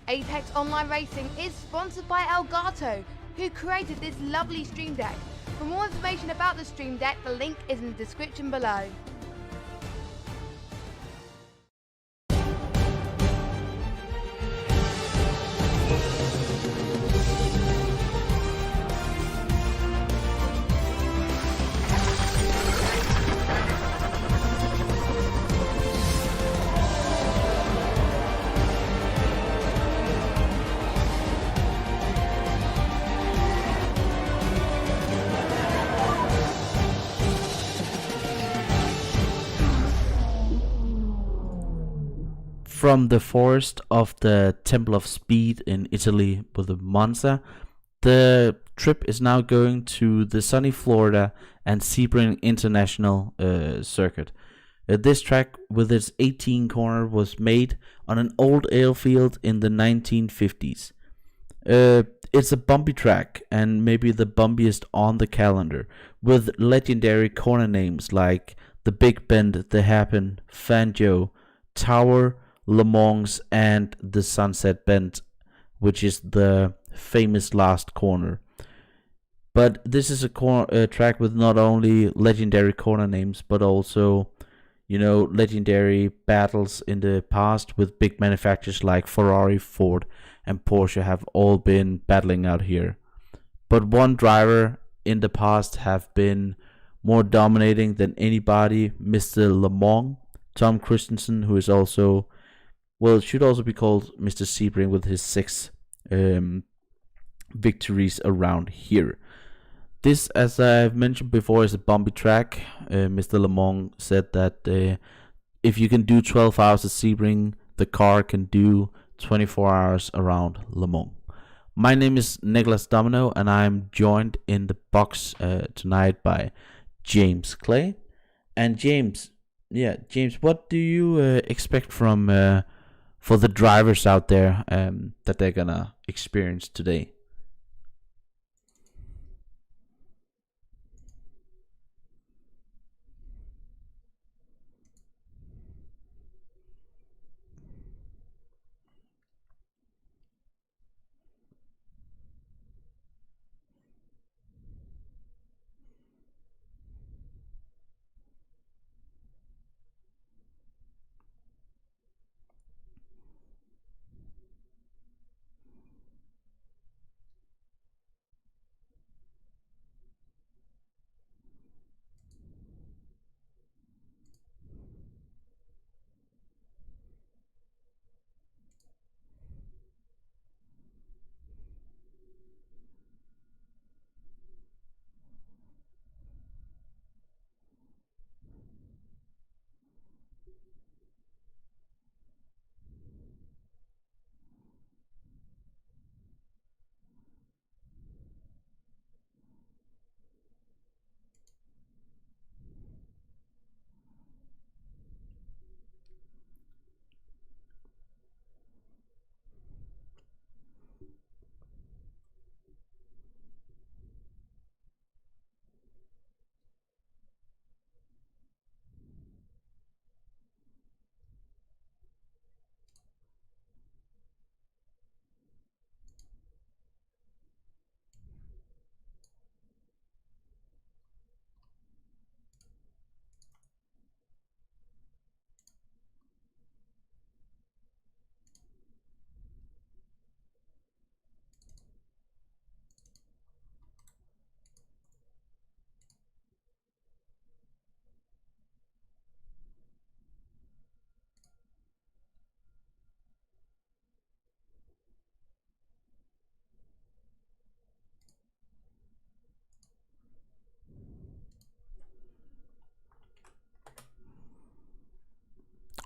Apex Online Racing is sponsored by Elgato, who created this lovely stream deck. For more information about the stream deck, the link is in the description below. From the forest of the Temple of Speed in Italy with the Monza, the trip is now going to the sunny Florida and Sebring International circuit. This track with its 18 corner was made on an old airfield in the 1950s. It's a bumpy track, and maybe the bumpiest on the calendar, with legendary corner names like the Big Bend, the Hairpin, Fangio, Tower, Le Mans, and the Sunset Bend, which is the famous last corner. But this is a track with not only legendary corner names, but also, you know, legendary battles in the past with big manufacturers like Ferrari, Ford, and Porsche have all been battling out here. But one driver in the past have been more dominating than anybody, Mr. Le Mans, Tom Christensen, who is also, well, it should also be called Mr. Sebring with his 6 victories around here. This, as I've mentioned before, is a bumpy track. Mr. Le Mans said that if you can do 12 hours at Sebring, the car can do 24 hours around Le Mans. My name is Niclas Domino, and I'm joined in the box tonight by James Clay. And James, what do you expect from for the drivers out there that they're gonna experience today?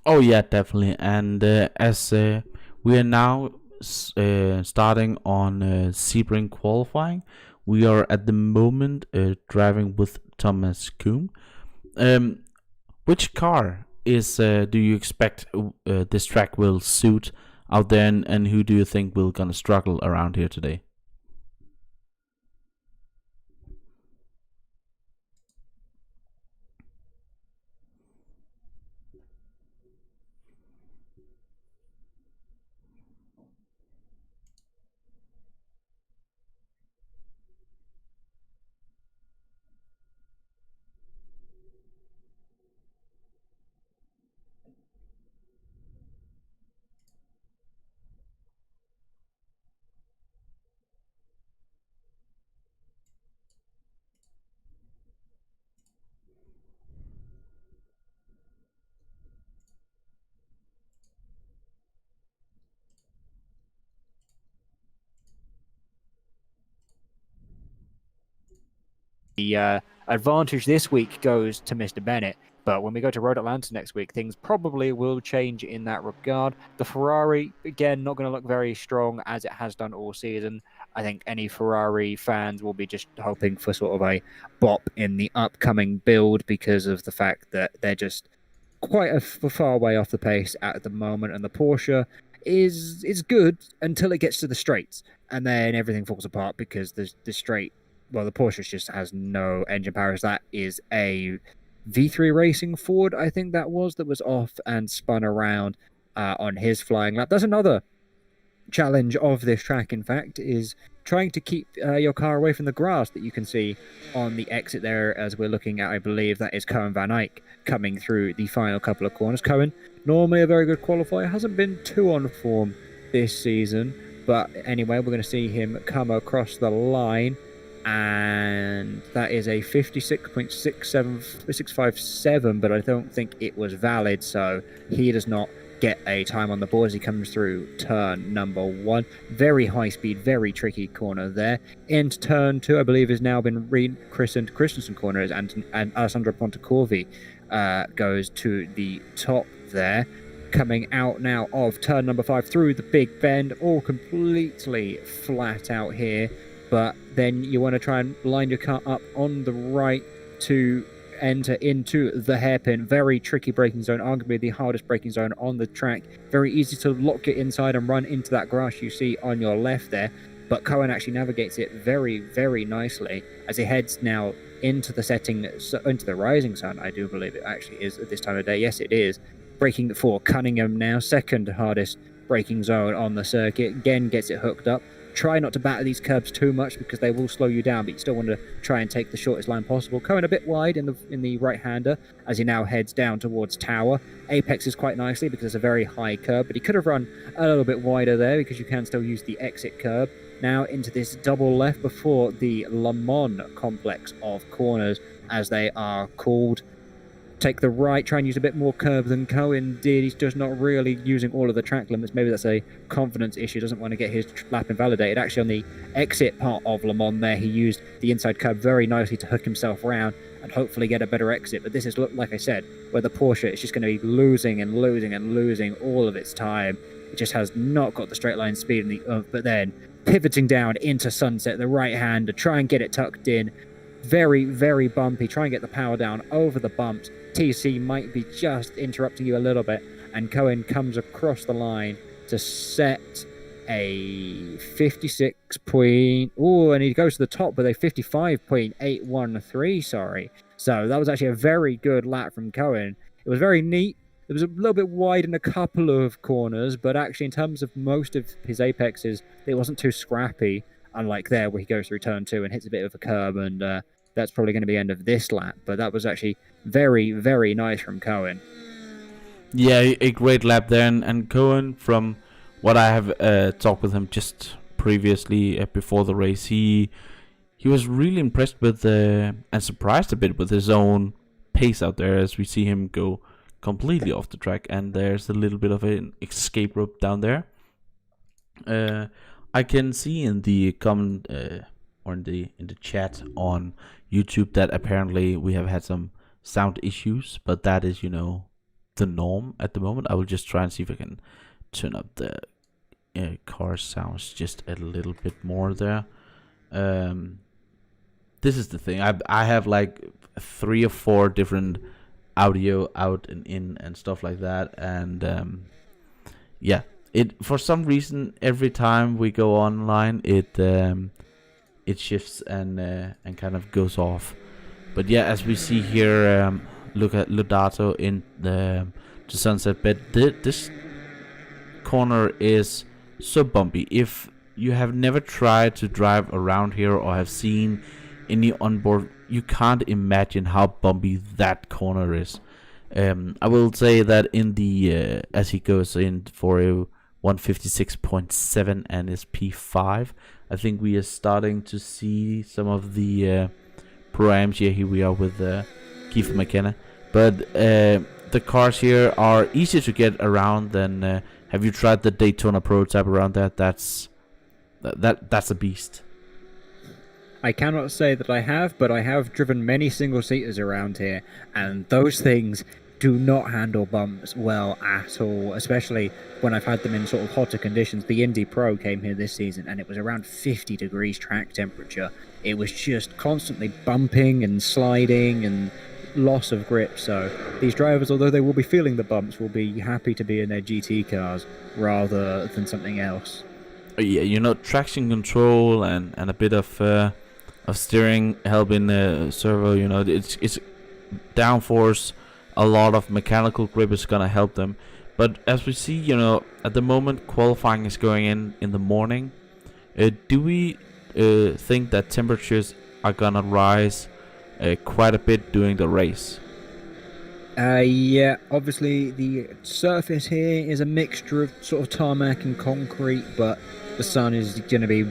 Oh yeah, definitely. And as we are now starting on Sebring qualifying, we are at the moment driving with Thomas Kuhn. Which car is do you expect this track will suit out there, and who do you think will gonna struggle around here today? The advantage this week goes to Mr. Bennett, but when we go to Road Atlanta next week, things probably will change in that regard. The Ferrari, again, not going to look very strong as it has done all season. I think any Ferrari fans will be just hoping for sort of a bop in the upcoming build because of the fact that they're just quite a far way off the pace at the moment, and the Porsche is good until it gets to the straights, and then everything falls apart because the straight, well, the Porsche just has no engine power. That is a V3 Racing Ford, I think that was off and spun around on his flying lap. That's another challenge of this track, in fact, is trying to keep your car away from the grass that you can see on the exit there as we're looking at. I believe that is Cohen Van Eyck coming through the final couple of corners. Cohen, normally a very good qualifier, hasn't been too on form this season, but anyway, we're going to see him come across the line, and that is a 56.657, but I don't think it was valid, so he does not get a time on the board as he comes through turn number 1. Very high speed, very tricky corner there. Into turn 2, I believe, has now been rechristened Christensen corner, and Alessandro Pontecorvi goes to the top there. Coming out now of turn number 5 through the big bend, all completely flat out here, but then you want to try and line your car up on the right to enter into the hairpin. Very tricky braking zone, arguably the hardest braking zone on the track. Very easy to lock it inside and run into that grass you see on your left there, but Cohen actually navigates it very, very nicely as he heads now into the into the rising sun. I do believe it actually is at this time of day. Yes, it is. Braking for Cunningham now, second hardest braking zone on the circuit. Again, gets it hooked up. Try not to batter these curbs too much because they will slow you down, but you still want to try and take the shortest line possible. Cohen a bit wide in the right-hander as he now heads down towards Tower. Apexes quite nicely because it's a very high curb, but he could have run a little bit wider there because you can still use the exit curb. Now into this double left before the Le Mans complex of corners, as they are called. Take the right, try and use a bit more curb than Cohen did. He's just not really using all of the track limits. Maybe that's a confidence issue. Doesn't want to get his lap invalidated. Actually, on the exit part of Le Mans there, he used the inside curb very nicely to hook himself around and hopefully get a better exit. But this is, like I said, where the Porsche is just going to be losing and losing and losing all of its time. It just has not got the straight line speed in the but then pivoting down into Sunset, the right hand, to try and get it tucked in. Very, very bumpy. Try and get the power down over the bumps. TC might be just interrupting you a little bit, and Cohen comes across the line to set a 56 point... Oh, and he goes to the top with a 55.813, sorry. So that was actually a very good lap from Cohen. It was very neat. It was a little bit wide in a couple of corners, but actually in terms of most of his apexes, it wasn't too scrappy, unlike there where he goes through turn 2 and hits a bit of a curb, and that's probably going to be the end of this lap. But that was actually very, very nice from Cohen. Yeah, a great lap there, and Cohen, from what I have talked with him just previously before the race, he was really impressed with and surprised a bit with his own pace out there as we see him go completely off the track, and there's a little bit of an escape rope down there. I can see in the comment or in the chat on YouTube that apparently we have had some sound issues, but that is, you know, the norm at the moment. I will just try and see if I can turn up the car sounds just a little bit more there. This is the thing. I have like 3 or 4 different audio out and in and stuff like that, and yeah, it for some reason every time we go online it shifts and kind of goes off. But yeah, as we see here, look at Elgato in the sunset bed. This corner is so bumpy. If you have never tried to drive around here or have seen any onboard, you can't imagine how bumpy that corner is. I will say that in the as he goes in for a 156.7 and his P5, I think we are starting to see some of the pro-ams. Yeah, here we are with Keith McKenna. But the cars here are easier to get around than. Have you tried the Daytona prototype around that? That's a beast. I cannot say that I have, but I have driven many single-seaters around here, and those things do not handle bumps well at all, especially when I've had them in sort of hotter conditions. The Indy Pro came here this season, and it was around 50 degrees track temperature. It was just constantly bumping and sliding and loss of grip. So these drivers, although they will be feeling the bumps, will be happy to be in their GT cars rather than something else. Yeah, you know, traction control and a bit of steering helping servo. You know, it's downforce. A lot of mechanical grip is gonna help them. But as we see, you know, at the moment qualifying is going in the morning. Do we think that temperatures are gonna rise quite a bit during the race? Yeah, obviously the surface here is a mixture of sort of tarmac and concrete, but the sun is going to be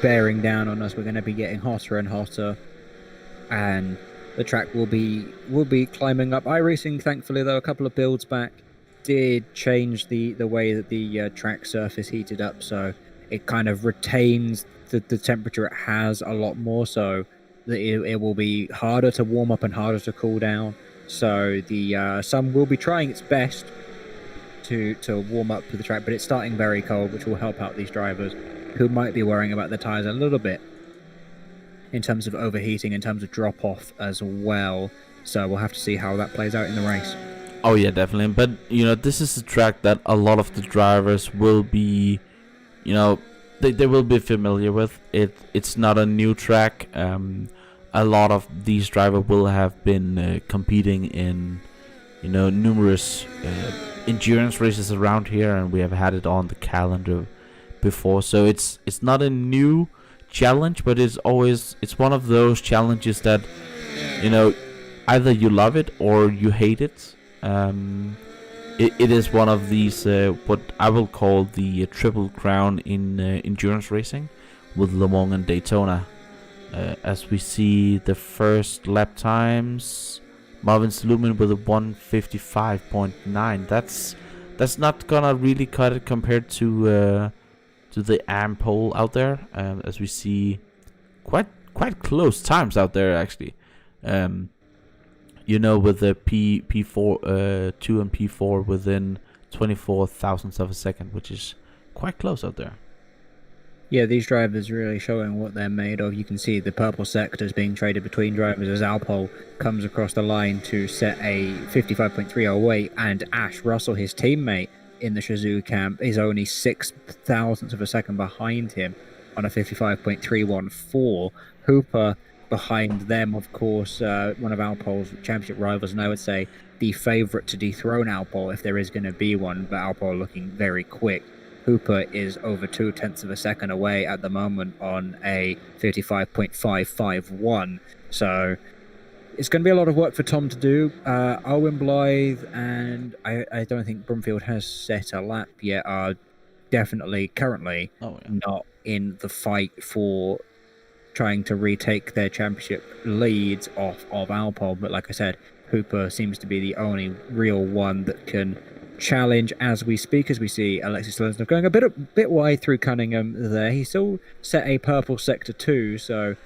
bearing down on us. We're going to be getting hotter and hotter, and the track will be climbing up. iRacing, thankfully, though, a couple of builds back, did change the way that the track surface heated up, so it kind of retains the temperature it has a lot more, so that it will be harder to warm up and harder to cool down. So the sun will be trying its best to warm up to the track, but it's starting very cold, which will help out these drivers who might be worrying about the tyres a little bit in terms of overheating, in terms of drop-off as well. So we'll have to see how that plays out in the race. Oh yeah, definitely. But you know, this is a track that a lot of the drivers will be, you know, they will be familiar with. It's not a new track. A lot of these drivers will have been competing in, you know, numerous endurance races around here, and we have had it on the calendar before. So it's not a new challenge, but it's one of those challenges that, you know, either you love it or you hate it. It is one of these what I will call the triple crown in endurance racing with Le Mans and Daytona. As we see the first lap times, Marvin Sluman with a 155.9. That's not gonna really cut it compared to the AM pole out there. As we see quite close times out there actually. You know, with the P4 2 and P4 within 24 thousandths of a second, which is quite close out there. Yeah, these drivers really showing what they're made of. You can see the purple sectors being traded between drivers as Alpole comes across the line to set a 55.308, and Ash Russell, his teammate in the Shazoo camp, is only 6 thousandths of a second behind him on a 55.314. Hooper behind them, of course, one of Alpole's championship rivals, and I would say the favourite to dethrone Alpole if there is going to be one, but Alpole looking very quick. Hooper is over 0.2 of a second away at the moment on a 55.551. So it's going to be a lot of work for Tom to do. Owen Blythe and I don't think Brumfield has set a lap yet, are definitely currently not in the fight for trying to retake their championship leads off of Alpole. But like I said, Hooper seems to be the only real one that can challenge as we speak, as we see Alexis Lesnar going a bit wide through Cunningham there. He still set a purple sector 2, so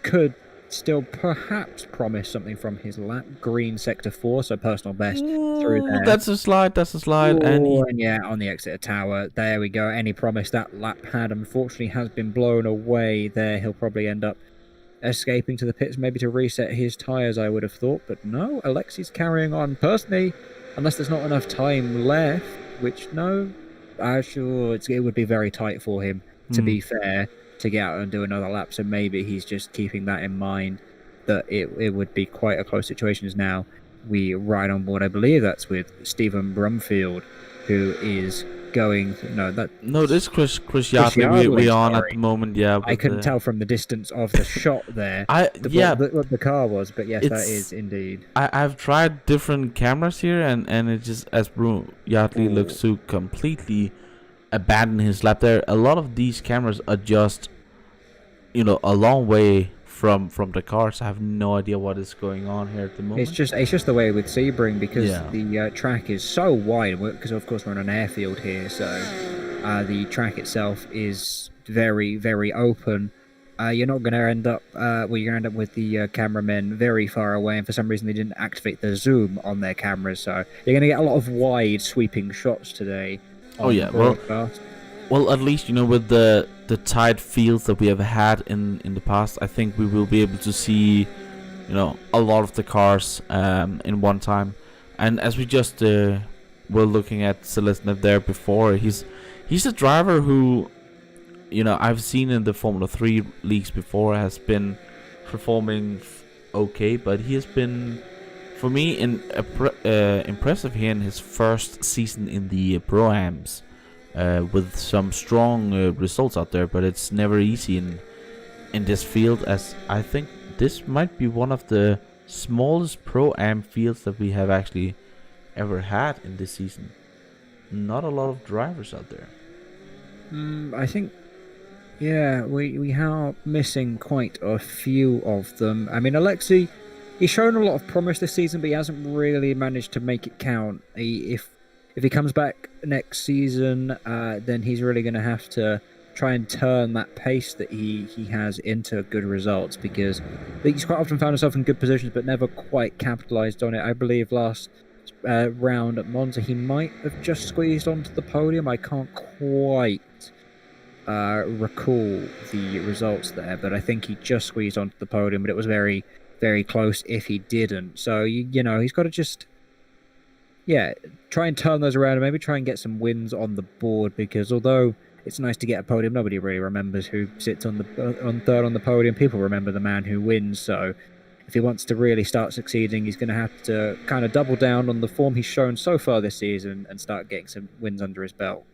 could still perhaps promise something from his lap. Green sector 4, so personal best through there. That's a slide. Ooh, and yeah, on the Exeter Tower, there we go. Any promise that lap had unfortunately has been blown away there. He'll probably end up escaping to the pits, maybe to reset his tyres, I would have thought, but no, Alexis carrying on. Personally, unless there's not enough time left, which no, Sure, it would be very tight for him, to be fair, to get out and do another lap. So maybe he's just keeping that in mind, that it would be quite a close situation. As now we ride on board, I believe that's with Stephen Brumfield, who is going. No, this Chris Yardley we on at the moment. Yeah, I couldn't tell from the distance of the shot there. What the car was, but yes, that is indeed. I've tried different cameras here, and it just, as Yardley looks to completely abandon his lap there. A lot of these cameras are just, a long way from the cars. I have no idea what is going on here at the moment. It's just the way with Sebring, because the track is so wide, because of course we're on an airfield here, so the track itself is very, very open. You're not going to end up you're going to end up with the cameramen very far away, and for some reason they didn't activate the zoom on their cameras, so you're going to get a lot of wide sweeping shots today. Well, at least, with the tight fields that we have had in the past, I think we will be able to see, a lot of the cars in one time. And as we just were looking at Selesnev there before, he's a driver who, I've seen in the Formula 3 leagues before, has been performing okay, but he has been, for me, impressive here in his first season in the Pro-Ams. With some strong results out there, but it's never easy in this field, as I think this might be one of the smallest Pro-Am fields that we have actually ever had in this season. Not a lot of drivers out there. I think, we are missing quite a few of them. I mean, Alexei, he's shown a lot of promise this season, but he hasn't really managed to make it count. If he comes back next season, then he's really going to have to try and turn that pace that he has into good results, because he's quite often found himself in good positions but never quite capitalised on it. I believe last round at Monza he might have just squeezed onto the podium. I can't quite recall the results there, but I think he just squeezed onto the podium, but it was very, very close if he didn't. So, he's got to just... try and turn those around and maybe try and get some wins on the board, because although it's nice to get a podium, nobody really remembers who sits on third on the podium. People remember the man who wins, so if he wants to really start succeeding, he's going to have to kind of double down on the form he's shown so far this season and start getting some wins under his belt.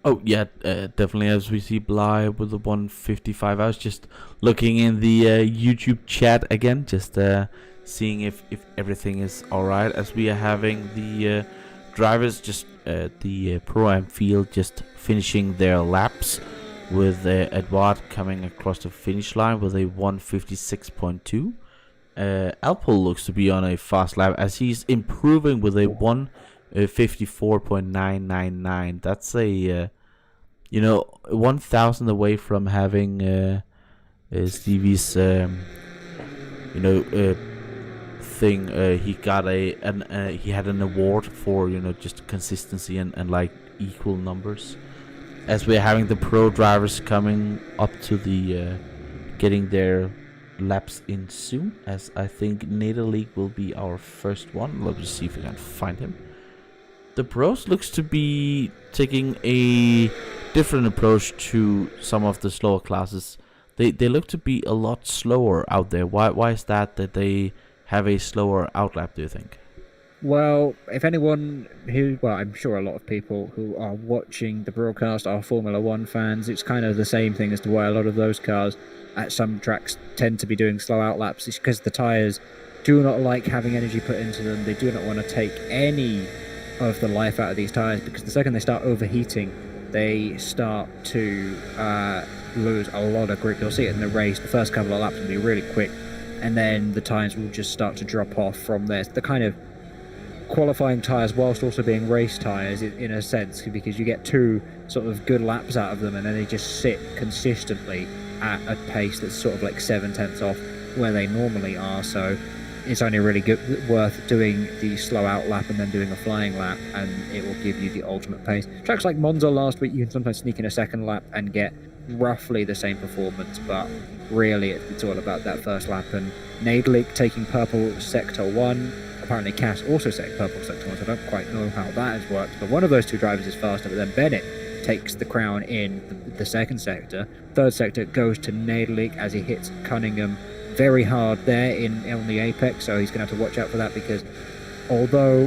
Oh, yeah, definitely. As we see Bly with the 155, I was just looking in the YouTube chat again, just seeing if everything is alright, as we are having the drivers just the Pro-Am field just finishing their laps, with Edouard coming across the finish line with a 156.2. Alpol looks to be on a fast lap, as he's improving with a 154.999. That's a 1,000 away from having Stevie's thing. He got he had an award for just consistency and like equal numbers, as we're having the pro drivers coming up to the getting their laps in soon, as I think Nader League will be our first one. Let's see if we can find him. The pros looks to be taking a different approach to some of the slower classes. They look to be a lot slower out there. Why is that they have a slower outlap, do you think? Well, if anyone I'm sure a lot of people who are watching the broadcast are Formula 1 fans, it's kind of the same thing as to why a lot of those cars at some tracks tend to be doing slow outlaps. It's because the tyres do not like having energy put into them. They do not want to take any of the life out of these tyres, because the second they start overheating, they start to lose a lot of grip. You'll see it in the race. The first couple of laps will be really quick, and then the tyres will just start to drop off from there. The kind of qualifying tyres whilst also being race tyres in a sense, because you get two sort of good laps out of them, and then they just sit consistently at a pace that's sort of like 7/10 off where they normally are. So it's only really worth doing the slow out lap and then doing a flying lap, and it will give you the ultimate pace. Tracks like Monza last week, you can sometimes sneak in a second lap and get roughly the same performance, but really it's all about that first lap. And Nadlik taking purple sector 1, apparently Cass also setting purple sector 1, so I don't quite know how that has worked. But one of those two drivers is faster, but then Bennett takes the crown in the second sector. Third sector goes to Nadalik as he hits Cunningham very hard there on the apex, so he's going to have to watch out for that, because although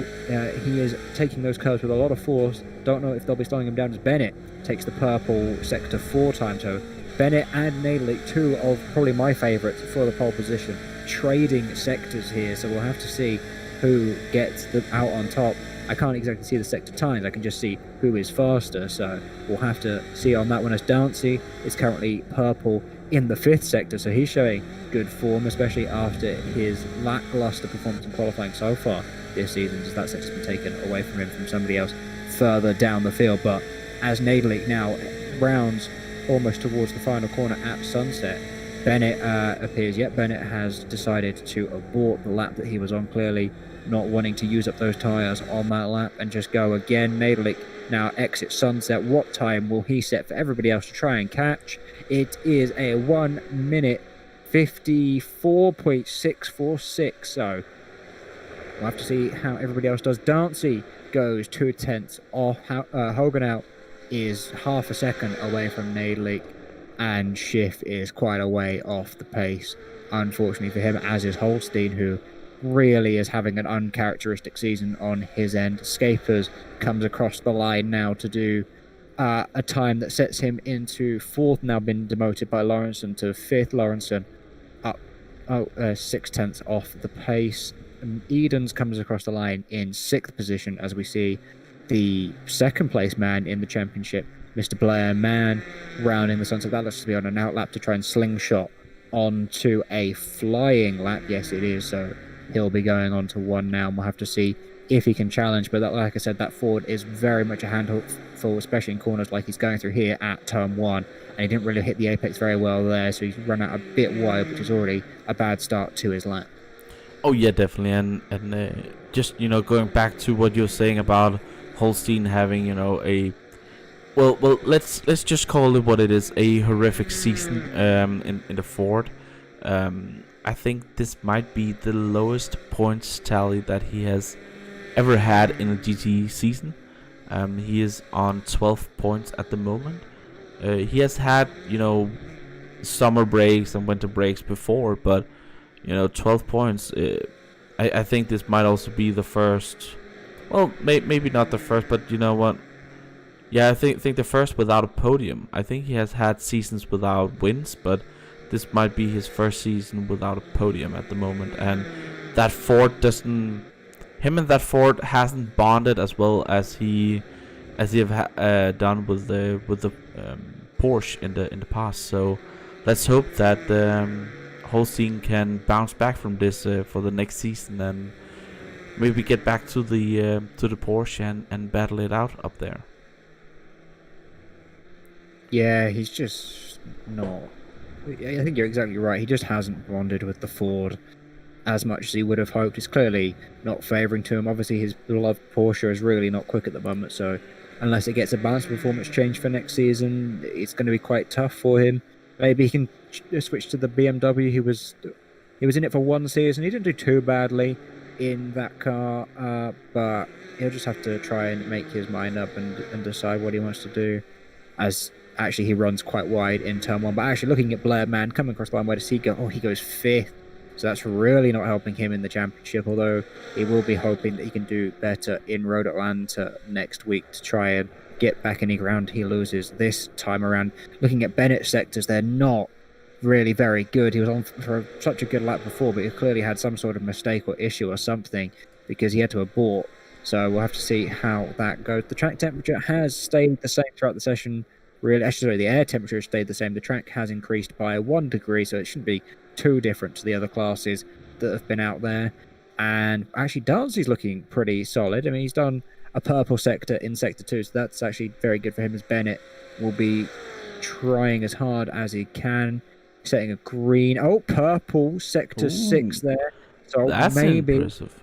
he is taking those curves with a lot of force, don't know if they'll be slowing him down, as Bennett takes the purple sector 4 times. So Bennett and Nadalik, two of probably my favourites for the pole position, trading sectors here, so we'll have to see who gets out on top. I can't exactly see the sector times, I can just see who is faster, so we'll have to see on that one, as Dancy is currently purple in the 5th sector, so he's showing good form, especially after his lackluster performance in qualifying so far this season, as that sector's been taken away from him from somebody else further down the field. But as Nadalik now rounds almost towards the final corner at Sunset, Bennett appears. Yet Bennett has decided to abort the lap that he was on, clearly not wanting to use up those tyres on that lap and just go again. Nadalik now exits Sunset. What time will he set for everybody else to try and catch? It is a 1 minute 54.646, so we'll have to see how everybody else does. Dancy goes 2/10 off. Hogan is half a second away from Nadalik, and Schiff is quite a way off the pace, unfortunately for him, as is Holstein, who really is having an uncharacteristic season on his end. Scapers comes across the line now to do a time that sets him into 4th, now been demoted by Lawrenson to 5th. Lawrenson up 6/10 off the pace. Edens comes across the line in 6th position, as we see the 2nd place man in the championship, Mr. Blair Mann, rounding the Sunset. That looks to be on an outlap to try and slingshot onto a flying lap. Yes, it is, so he'll be going on to 1 now, and we'll have to see if he can challenge. But like I said, that Ford is very much a handful, especially in corners like he's going through here at turn 1, and he didn't really hit the apex very well there, so he's run out a bit wide, which is already a bad start to his lap. Oh yeah, definitely, and just going back to what you're saying about Holstein having a well let's just call it what it is, a horrific season in the Ford. I think this might be the lowest points tally that he has ever had in a GTE season. He is on 12 points at the moment. He has had summer breaks and winter breaks before, but 12 points. I think this might also be the first. Well, maybe not the first, but you know what? Yeah, I think the first without a podium. I think he has had seasons without wins, but this might be his first season without a podium at the moment. And that Ford doesn't. Him and that Ford hasn't bonded as well as he have done with the Porsche in the past. So let's hope that Holstein can bounce back from this for the next season and maybe get back to the Porsche and battle it out up there. Yeah, he's just not. I think you're exactly right. He just hasn't bonded with the Ford as much as he would have hoped. It's clearly not favouring to him. Obviously, his beloved Porsche is really not quick at the moment, so unless it gets a balanced performance change for next season, it's going to be quite tough for him. Maybe he can switch to the BMW. He was in it for 1 season. He didn't do too badly in that car, but he'll just have to try and make his mind up and decide what he wants to do, as actually he runs quite wide in turn 1. But actually, looking at Blair Mann coming across the line, where does he go? Oh, he goes 5th. So that's really not helping him in the championship, although he will be hoping that he can do better in Road Atlanta next week to try and get back any ground he loses this time around. Looking at Bennett's sectors, they're not really very good. He was on for such a good lap before, but he clearly had some sort of mistake or issue or something, because he had to abort. So we'll have to see how that goes. The track temperature has stayed the same throughout the session. Really, actually, sorry, the air temperature has stayed the same. The track has increased by 1 degree, so it shouldn't be too different to the other classes that have been out there. And actually, Darcy's looking pretty solid. I mean, he's done a purple sector in Sector 2, so that's actually very good for him, as Bennett will be trying as hard as he can. Setting a green, purple Sector 6 there. So that's impressive.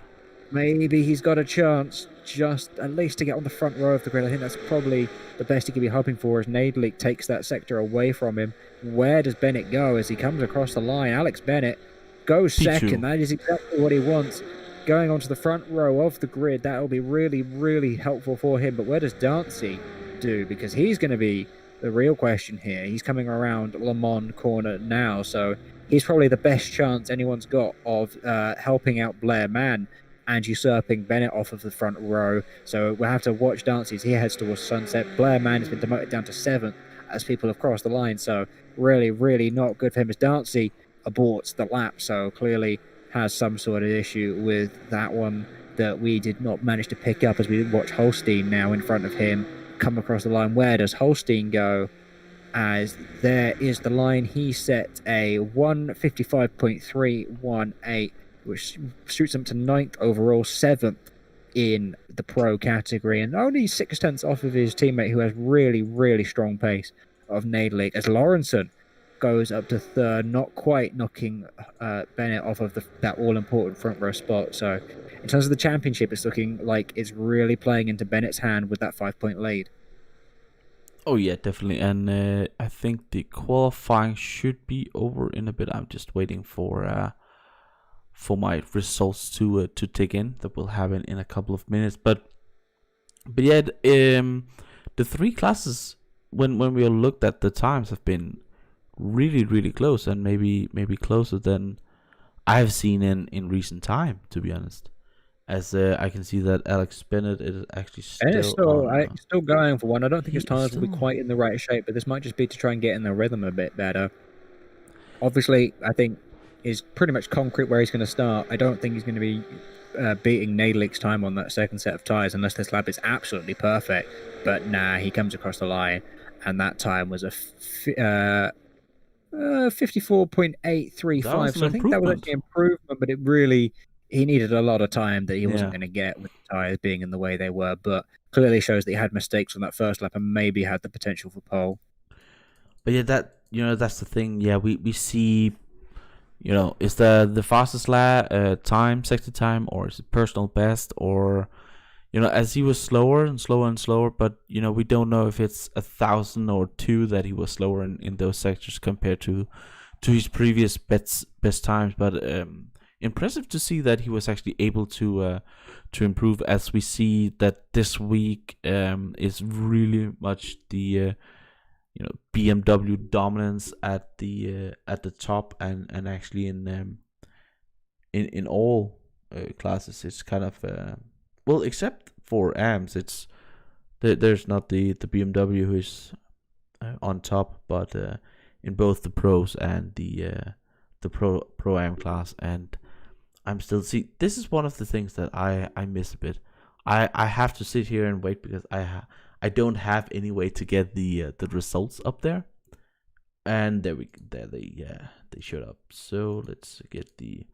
Maybe he's got a chance just at least to get on the front row of the grid. I think that's probably the best he could be hoping for, as Nadalik takes that sector away from him. Where does Bennett go as he comes across the line? Alex Bennett goes second. That is exactly what he wants. going onto the front row of the grid. That'll be really, really helpful for him. But where does Dancy do? Because he's going to be the real question here. He's coming around Le Mans corner now, so he's probably the best chance anyone's got of helping out Blair Mann and usurping Bennett off of the front row. So we'll have to watch Dancy as he heads towards sunset. Blair Mann has been demoted down to 7th as people have crossed the line, so really, really not good for him as Dancy aborts the lap, so clearly has some sort of issue with that one that we did not manage to pick up as we watch Holstein now in front of him come across the line. Where does Holstein go? As there is the line. He set a 1:55.318, which shoots him to 9th overall, 7th in the pro category, and only 6 tenths off of his teammate who has really, really strong pace of Nadelig, as Lawrenson goes up to 3rd, not quite knocking Bennett off of that all-important front row spot. So in terms of the championship, it's looking like it's really playing into Bennett's hand with that 5-point lead. Oh yeah, definitely. And I think the qualifying should be over in a bit. I'm just waiting for my results to tick in. That will happen in a couple of minutes. But yeah, the 3 classes, when we looked at the times, have been really, really close, and maybe closer than I've seen in recent time, to be honest. As I can see that Alex Bennett is actually still going for one. I don't think his tires will be quite in the right shape, but this might just be to try and get in the rhythm a bit better. Obviously, I think is pretty much concrete where he's going to start. I don't think he's going to be beating Nadelig's time on that second set of tires unless this lap is absolutely perfect. But nah, he comes across the line, and that time was a 54.835. So I think that was actually an improvement, but he needed a lot of time that he wasn't going to get with the tires being in the way they were. But clearly shows that he had mistakes on that first lap and maybe had the potential for pole. But yeah, that's the thing. Yeah, we see, is the fastest time, sector time, or is it personal best, or as he was slower and slower and slower, but we don't know if it's 1,000 or 2 that he was slower in those sectors compared to his previous best times. But impressive to see that he was actually able to improve, as we see that this week is really much the BMW dominance at the top, and actually in all classes. It's kind of well, except for AMS, there's not the BMW who is on top, but in both the pros and the pro AM class. And I'm still this is one of the things that I miss a bit. I have to sit here and wait because I don't have any way to get the results up there. And there they showed up. So let's get the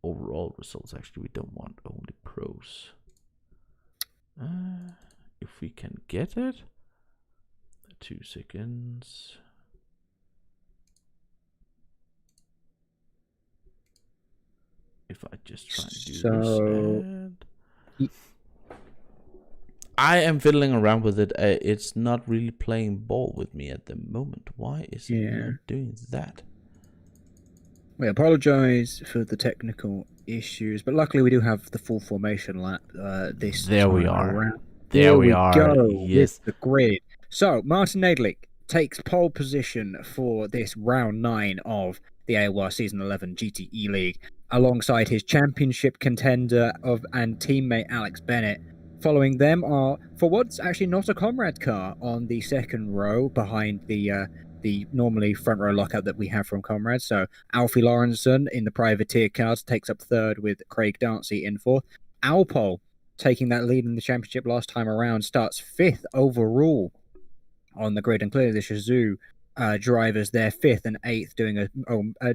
overall results. Actually, we don't want only pros. If we can get it. 2 seconds. If I just try to do this. I am fiddling around with it. It's not really playing ball with me at the moment. Why is it not doing that? We apologize for the technical issues, but luckily we do have the full formation lap There we are. Around. There we are. Go yes. With the grid. So Martin Nadelig takes pole position for this round 9 of the AOR Season 11 GTE League, alongside his championship contender and teammate Alex Bennett. Following them are, for what's actually not a comrade car, on the second row behind the normally front row lockout that we have from comrades. So Alfie Lawrenson in the privateer cars takes up 3rd with Craig Dancy in 4th. Alpol, taking that lead in the championship last time around, starts 5th overall on the grid, and clearly the Shazoo drivers there 5th and 8th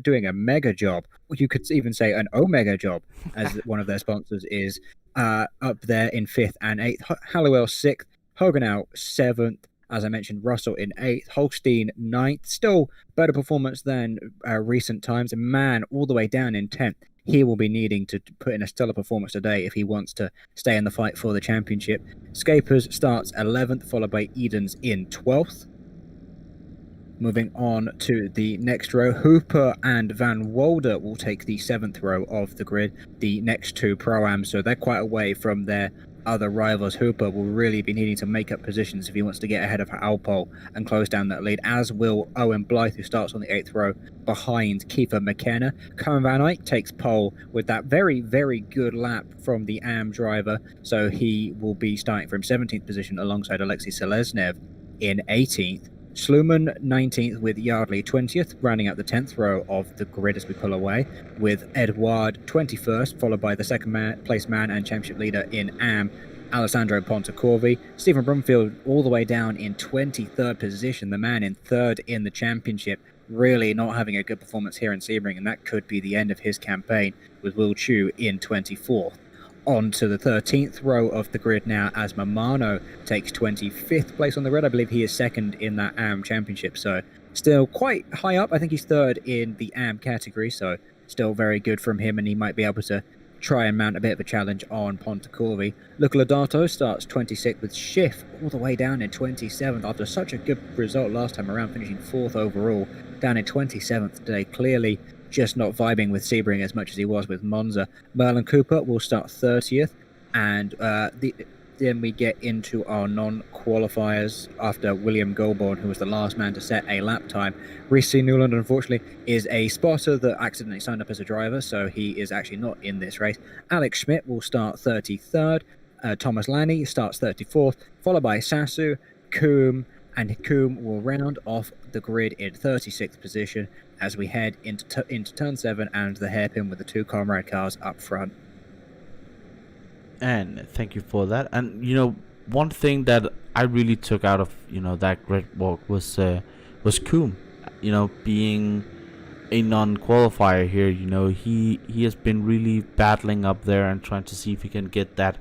doing a mega job. You could even say an omega job, as one of their sponsors is up there in 5th and 8th. Halliwell 6th, Hoganau 7th, as I mentioned, Russell in 8th, Holstein 9th, still better performance than recent times, and Mann all the way down in 10th. He will be needing to put in a stellar performance today if he wants to stay in the fight for the championship. Scapers starts 11th, followed by Edens in 12th. Moving on to the next row, Hooper and Van Walder will take the 7th row of the grid, the next two Pro-Ams, so they're quite away from their other rivals. Hooper will really be needing to make up positions if he wants to get ahead of Alpole and close down that lead, as will Owen Blythe, who starts on the 8th row behind Kiefer McKenna. Cohen Van Eyck takes pole with that very, very good lap from the AM driver, so he will be starting from 17th position alongside Alexei Seleznev in 18th. Sluman 19th with Yardley 20th, rounding out the 10th row of the grid as we pull away, with Edouard 21st, followed by the second place man and championship leader in AM, Alessandro Pontecorvi. Stephen Brumfield all the way down in 23rd position, the man in 3rd in the championship, really not having a good performance here in Sebring, and that could be the end of his campaign, with Will Chu in 24th. On to the 13th row of the grid now, as Mamano takes 25th place on the grid. I believe he is 2nd in that AM championship, so still quite high up. I think he's 3rd in the AM category, so still very good from him, and he might be able to try and mount a bit of a challenge on Pontecorvi. Luca Lodato starts 26th with Schiff all the way down in 27th after such a good result last time around, finishing 4th overall, down in 27th today. Clearly just not vibing with Sebring as much as he was with Monza. Merlin Cooper will start 30th, and then we get into our non-qualifiers after William Goulbourne, who was the last man to set a lap time. Reece Newland, unfortunately, is a spotter that accidentally signed up as a driver, so he is actually not in this race. Alex Schmidt will start 33rd. Thomas Lanny starts 34th, followed by Sasu, Coombe, and Coombe will round off the grid in 36th position as we head into turn 7 and the hairpin with the two comrade cars up front. And thank you for that. And one thing that I really took out of that grid walk was Coombe. Being a non-qualifier here, he has been really battling up there and trying to see if he can get that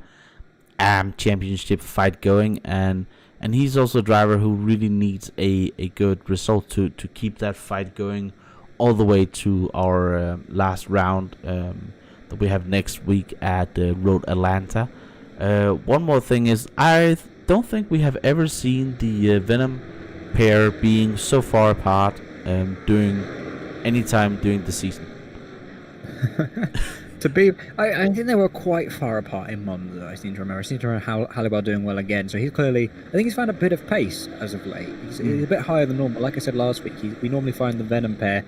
championship fight going, and he's also a driver who really needs a good result to keep that fight going all the way to our last round that we have next week at Road Atlanta. One more thing is, I don't think we have ever seen the Venom pair being so far apart during any time during the season. I think they were quite far apart in Monza. I seem to remember Halliwell doing well again. So I think he's found a bit of pace as of late. He's a bit higher than normal. Like I said last week, we normally find the Venom pair,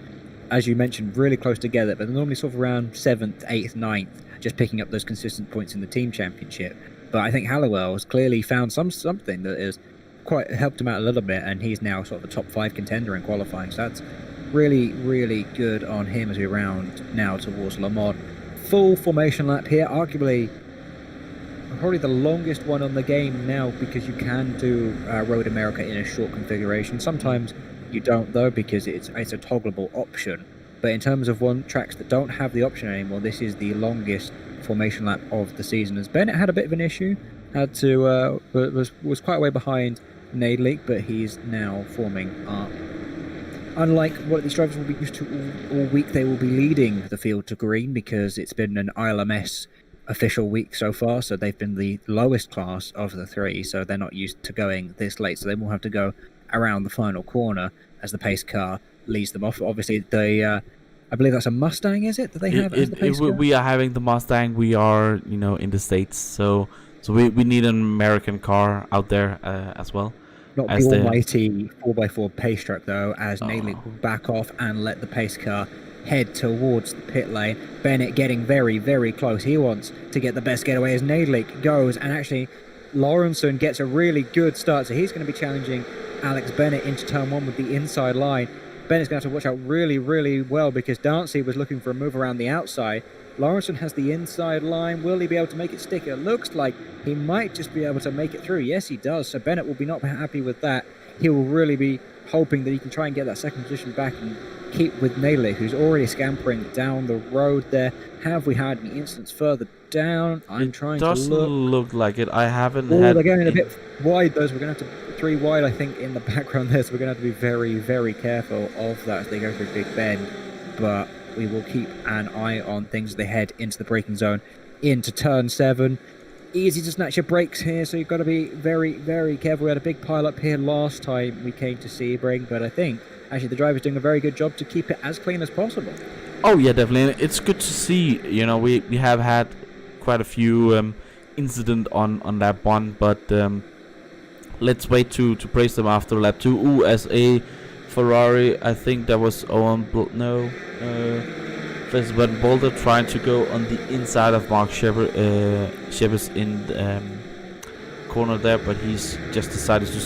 as you mentioned, really close together, but they're normally sort of around 7th, 8th, 9th, just picking up those consistent points in the team championship. But I think Halliwell has clearly found something that has quite helped him out a little bit, and he's now sort of a top 5 contender in qualifying. So that's really, really good on him as we round now towards Le Mans. Full formation lap here, arguably probably the longest one on the game now, because you can do Road America in a short configuration. Sometimes you don't though, because it's a toggleable option. But in terms of tracks that don't have the option anymore, this is the longest formation lap of the season. As Bennett had a bit of an issue, was quite a way behind Nadlik, but he's now forming up. Unlike what these drivers will be used to all week, they will be leading the field to green, because it's been an ILMS official week so far, so they've been the lowest class of the three, so they're not used to going this late, so they will have to go around the final corner as the pace car leads them off. Obviously, I believe that's a Mustang, is it, that they have as the pace car? We are having the Mustang. We are, in the States, so we need an American car out there as well. Not the almighty 4x4 pace truck, though, as Nadlik will back off and let the pace car head towards the pit lane. Bennett getting very, very close. He wants to get the best getaway as Nadlik goes, and actually Lawrenson gets a really good start, so he's going to be challenging Alex Bennett into turn 1 with the inside line. Bennett's going to have to watch out really, really well, because Dancy was looking for a move around the outside. Lawrenson has the inside line. Will he be able to make it stick? It looks like he might just be able to make it through. Yes, he does. So Bennett will be not happy with that. He will really be hoping that he can try and get that second position back and keep with Nadlik, who's already scampering down the road there. Have we had any instance further down? I'm trying to look. It doesn't look like it. I haven't had... they're going a bit wide, though, so we're going to have to... 3 wide, I think, in the background there, so we're going to have to be very, very careful of that as they go through Big Bend. But we will keep an eye on things as they head into the braking zone, into turn 7. easy to snatch your brakes here, so you've got to be very, very careful. We had a big pile up here last time we came to Sebring, but I think actually the driver's doing a very good job to keep it as clean as possible. Oh yeah, definitely. It's good to see. You know, we have had quite a few incident on lap 1, but let's wait to praise them after lap 2. Ooh, as a Ferrari, I think that was Van Boulder trying to go on the inside of Mark Shepard's in the corner there, but he's just decided to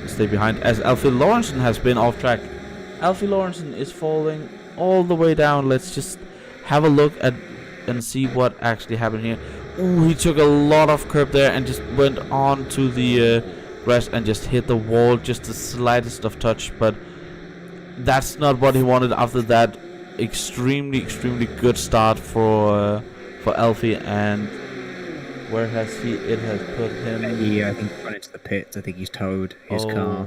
stay behind, as Alfie Lawrenson has been off track. Alfie Lawrenson is falling all the way down. Let's just have a look at and see what actually happened here. Ooh, he took a lot of curb there and just went on to the grass and just hit the wall, just the slightest of touch, but that's not what he wanted after that extremely good start for Alfie. And where has it has put him? I think he's run into the pits. I think he's towed his car,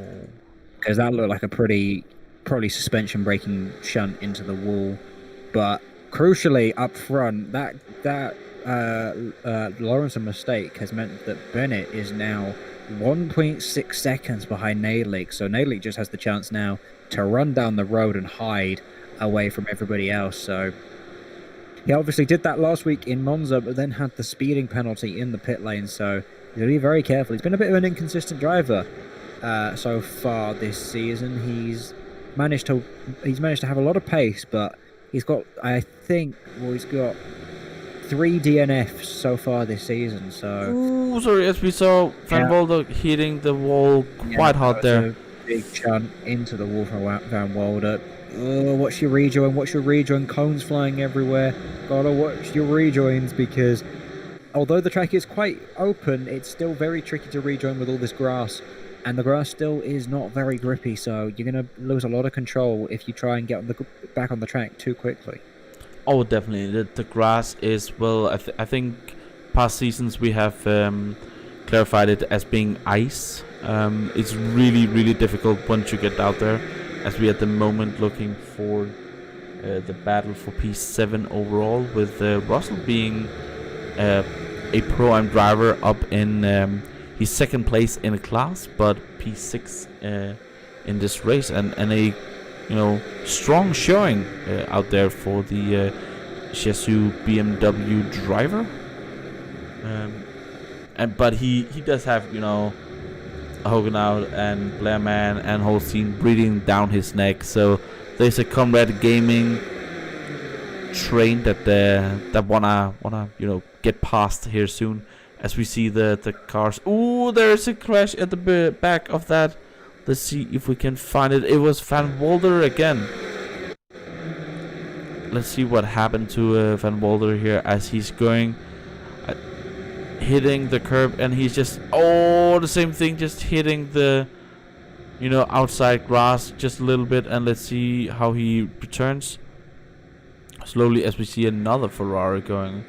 because that looked like a probably suspension braking shunt into the wall. But crucially up front, that Lawrenson mistake has meant that Bennett is now 1.6 seconds behind Nadlik, so Nadlik just has the chance now to run down the road and hide away from everybody else. So he obviously did that last week in Monza, but then had the speeding penalty in the pit lane, so he's going to be very careful. He's been a bit of an inconsistent driver so far this season. He's managed to have a lot of pace, but he's got, I think, he's got 3 DNFs so far this season. So ooh, sorry, as we saw Van Wilder hitting the wall quite hard there. Big chunk into the wall from Van Wilder. Oh, watch your rejoin, cones flying everywhere. Gotta watch your rejoins, because although the track is quite open, it's still very tricky to rejoin with all this grass, and the grass still is not very grippy, so you're going to lose a lot of control if you try and get back on the track too quickly. Oh, definitely. The grass is, well, I think past seasons we have clarified it as being ice. It's really difficult once you get out there, as we at the moment looking for the battle for P7 overall, with Russell being a Pro-Am driver up in he's second place in a class, but P6 in this race, and a strong showing out there for the Chesu BMW driver. But he does have Hoganau and Blairman and Holstein breathing down his neck. So there's a Comrade Gaming train that wanna get past here soon, as we see the cars. Ooh, there's a crash at the back of that. Let's see if we can find it. It was Van Wilder again. Let's see what happened to Van Wilder here, as he's going hitting the curb, and he's just the same thing, just hitting the outside grass just a little bit. And let's see how he returns slowly, as we see another Ferrari going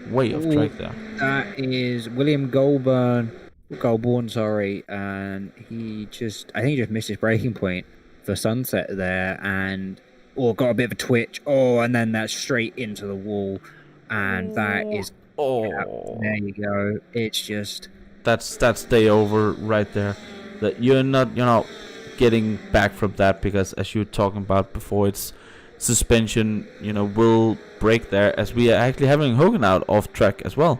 way off track there. That is William Goulburn, and I think he just missed his braking point for Sunset there, and got a bit of a twitch. And then that's straight into the wall, and that is there you go. It's just that's day over right there. That you're not getting back from that, because as you were talking about before, it's suspension will break there, as we are actually having Hogan out off track as well.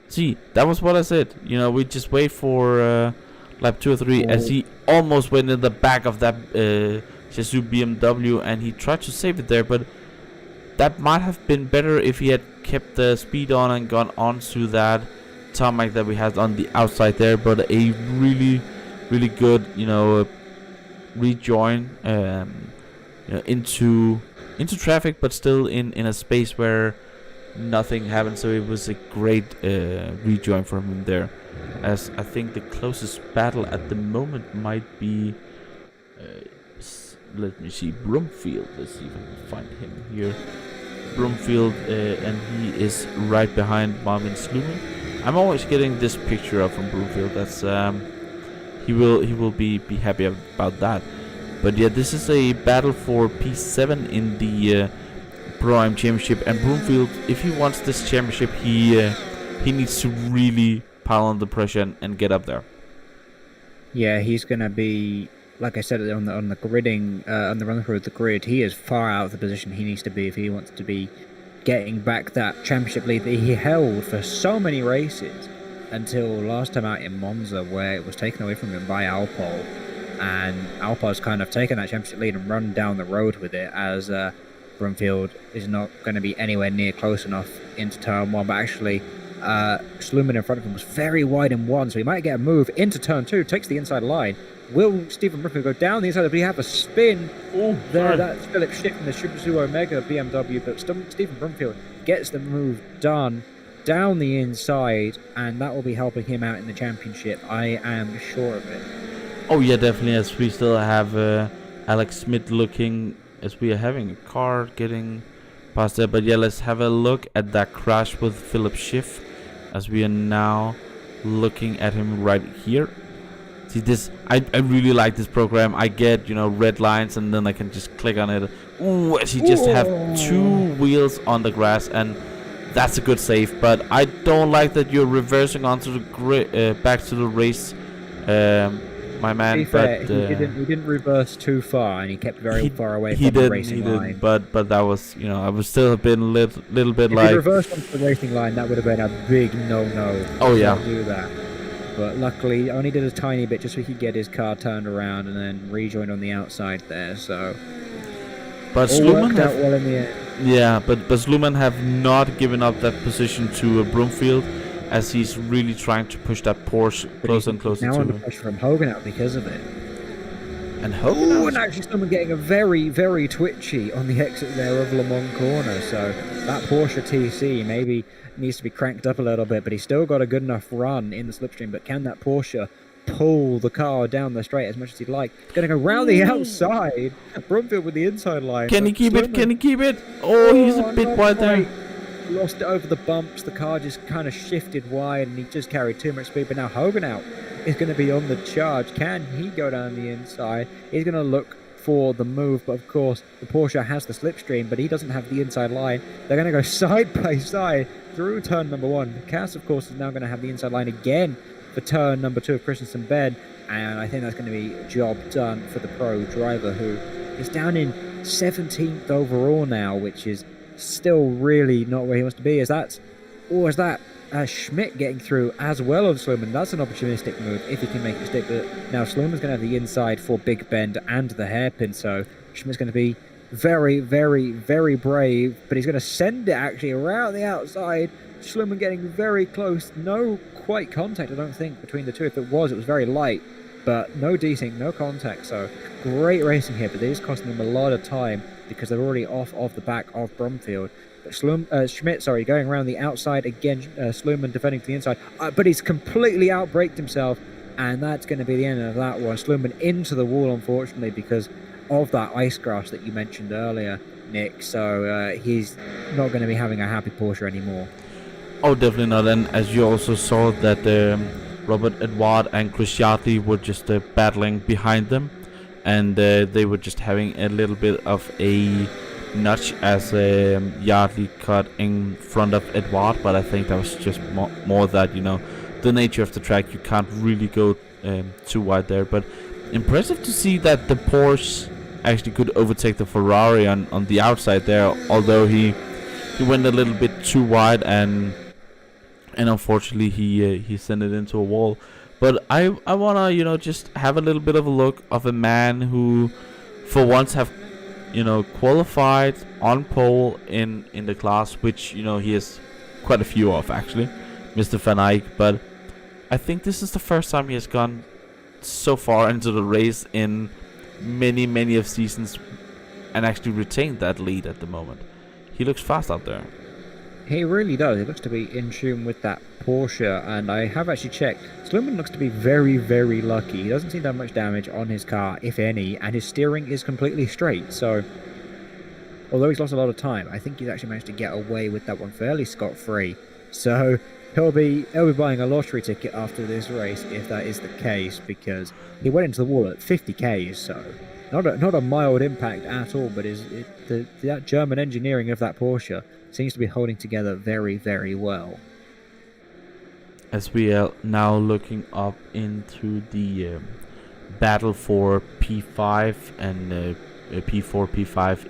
See, that was what I said. We just wait for lap 2 or 3, as he almost went in the back of that Chesu BMW, and he tried to save it there, but that might have been better if he had kept the speed on and gone onto that tarmac that we had on the outside there. But a really good rejoin into traffic, but still in a space where nothing happened. So it was a great rejoin from him there, as I think the closest battle at the moment might be let me see, Broomfield. Let's see if I can find him here. Broomfield, and he is right behind Marvin Sluman. I'm always getting this picture up from Broomfield. That's he will be happy about that. But yeah, this is a battle for P7 in the Pro-Am Championship, and Broomfield, if he wants this championship, he needs to really pile on the pressure and get up there. Yeah, he's going to be, like I said, on the gridding, on the run through of the grid, he is far out of the position he needs to be if he wants to be getting back that championship lead that he held for so many races until last time out in Monza, where it was taken away from him by Alpol, and Alpol's kind of taken that championship lead and run down the road with it, as Brumfield is not going to be anywhere near close enough into turn 1, but actually Sluman in front of him was very wide in 1, so he might get a move into turn 2, takes the inside line. Will Stephen Brumfield go down the inside? But he have a spin there. That's Philip Schiff from the Super Zoo Omega BMW, but Stephen Brumfield gets the move done down the inside, and that will be helping him out in the championship. I am sure of it. Oh yeah, definitely, as we still have Alex Smith looking, as we are having a car getting past there. But yeah, let's have a look at that crash with Philip Schiff, as we are now looking at him right here. See this, I really like this program. I get, red lines, and then I can just click on it. Ooh, as he just have 2 wheels on the grass, and that's a good save. But I don't like that you're reversing onto the back to the race, my man. To be fair, he didn't reverse too far, and he kept very far away from the racing line. But that was, I was still a bit little bit if like. If he reversed onto the racing line, that would have been a big no-no. Oh yeah. Do that. But luckily, only did a tiny bit just so he could get his car turned around and then rejoined on the outside there. So, but all worked out well in the end. Yeah, but Sluman have not given up that position to Brumfield, as he's really trying to push that Porsche closer and closer to him. Now under pressure from Hogan out because of it. And Hogan out. And actually someone getting a very, very twitchy on the exit there of Le Mans corner. So that Porsche TC maybe needs to be cranked up a little bit, but he's still got a good enough run in the slipstream. But can that Porsche pull the car down the straight as much as he'd like? Going to go round the outside. Brumfield with the inside line. Can he keep it? Can he keep it? Oh, he's a bit wide there. Lost it over the bumps. The car just kind of shifted wide, and he just carried too much speed. But now Hogan out is going to be on the charge. Can he go down the inside? He's going to look for the move, but of course the Porsche has the slipstream, but he doesn't have the inside line. They're going to go side by side through turn number 1. Cass, of course, is now going to have the inside line again for turn number 2 of Christensen Bed, and I think that's going to be a job done for the pro driver, who is down in 17th overall now, which is still really not where he wants to be. Is that Schmidt getting through as well as Sluman? That's an opportunistic move if he can make it stick. But now Sluman's going to have the inside for Big Bend and the hairpin, so Schmidt's going to be very, very, very brave, but he's going to send it actually around the outside. Sluman getting very close. No quite contact, I don't think, between the two. If it was very light, but no desync, no contact. So great racing here, but it is costing them a lot of time because they're already off the back of Brumfield. But Schmidt, going around the outside again. Sluman defending to the inside, but he's completely outbraked himself, and that's going to be the end of that one. Sluman into the wall, unfortunately, because of that ice grass that you mentioned earlier, Nick. So he's not going to be having a happy Porsche anymore. Oh, definitely not. And as you also saw that Robert Edward and Chris Yardley were just battling behind them, and they were just having a little bit of a nudge as Yardley cut in front of Edward, but I think that was just more that, the nature of the track, you can't really go too wide there. But impressive to see that the Porsche actually could overtake the Ferrari on the outside there, although he went a little bit too wide, and unfortunately he sent it into a wall. But I wanna just have a little bit of a look of a man who for once have qualified on pole in the class, which he has quite a few of actually, Mr. Van Eyck. But I think this is the first time he has gone so far into the race in many of seasons and actually retained that lead at the moment. He looks fast out there. He really does. He looks to be in tune with that Porsche, and I have actually checked. Sluman looks to be very, very lucky. He doesn't seem to have much damage on his car, if any, and his steering is completely straight. So, although he's lost a lot of time, I think he's actually managed to get away with that one fairly scot-free. So, he'll be buying a lottery ticket after this race if that is the case, because he went into the wall at 50 k's, so not a mild impact at all. But that German engineering of that Porsche seems to be holding together very, very well. as we are now looking up into the battle for P5 and P4, P5,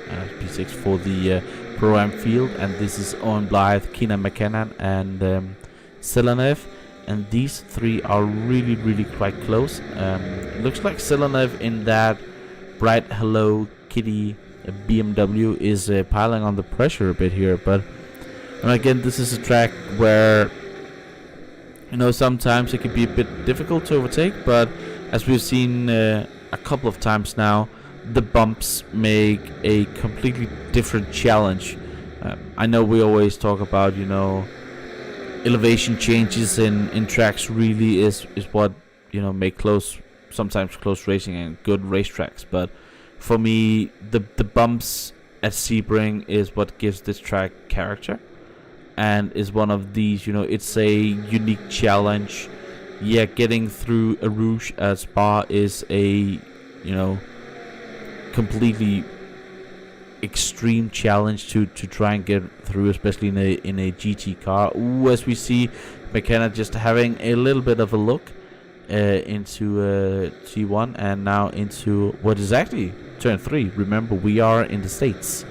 P6 for the Pro-Am field, and this is Owen Blythe, Keenan McKenna, and Selenev, and these three are really quite close. Looks like Selenev in that bright Hello Kitty BMW is piling on the pressure a bit here, but again, this is a track where sometimes it can be a bit difficult to overtake, but as we've seen a couple of times now, the bumps make a completely different challenge. I know we always talk about elevation changes in tracks really is what make sometimes close racing and good racetracks, but for me the bumps at Sebring is what gives this track character, and is one of these, it's a unique challenge. Yeah, getting through a Rouge at Spa is a completely extreme challenge to try and get through, especially in a GT car. Ooh, as we see McKenna just having a little bit of a look into T1 and now into what is actually turn 3. Remember, we are in the States,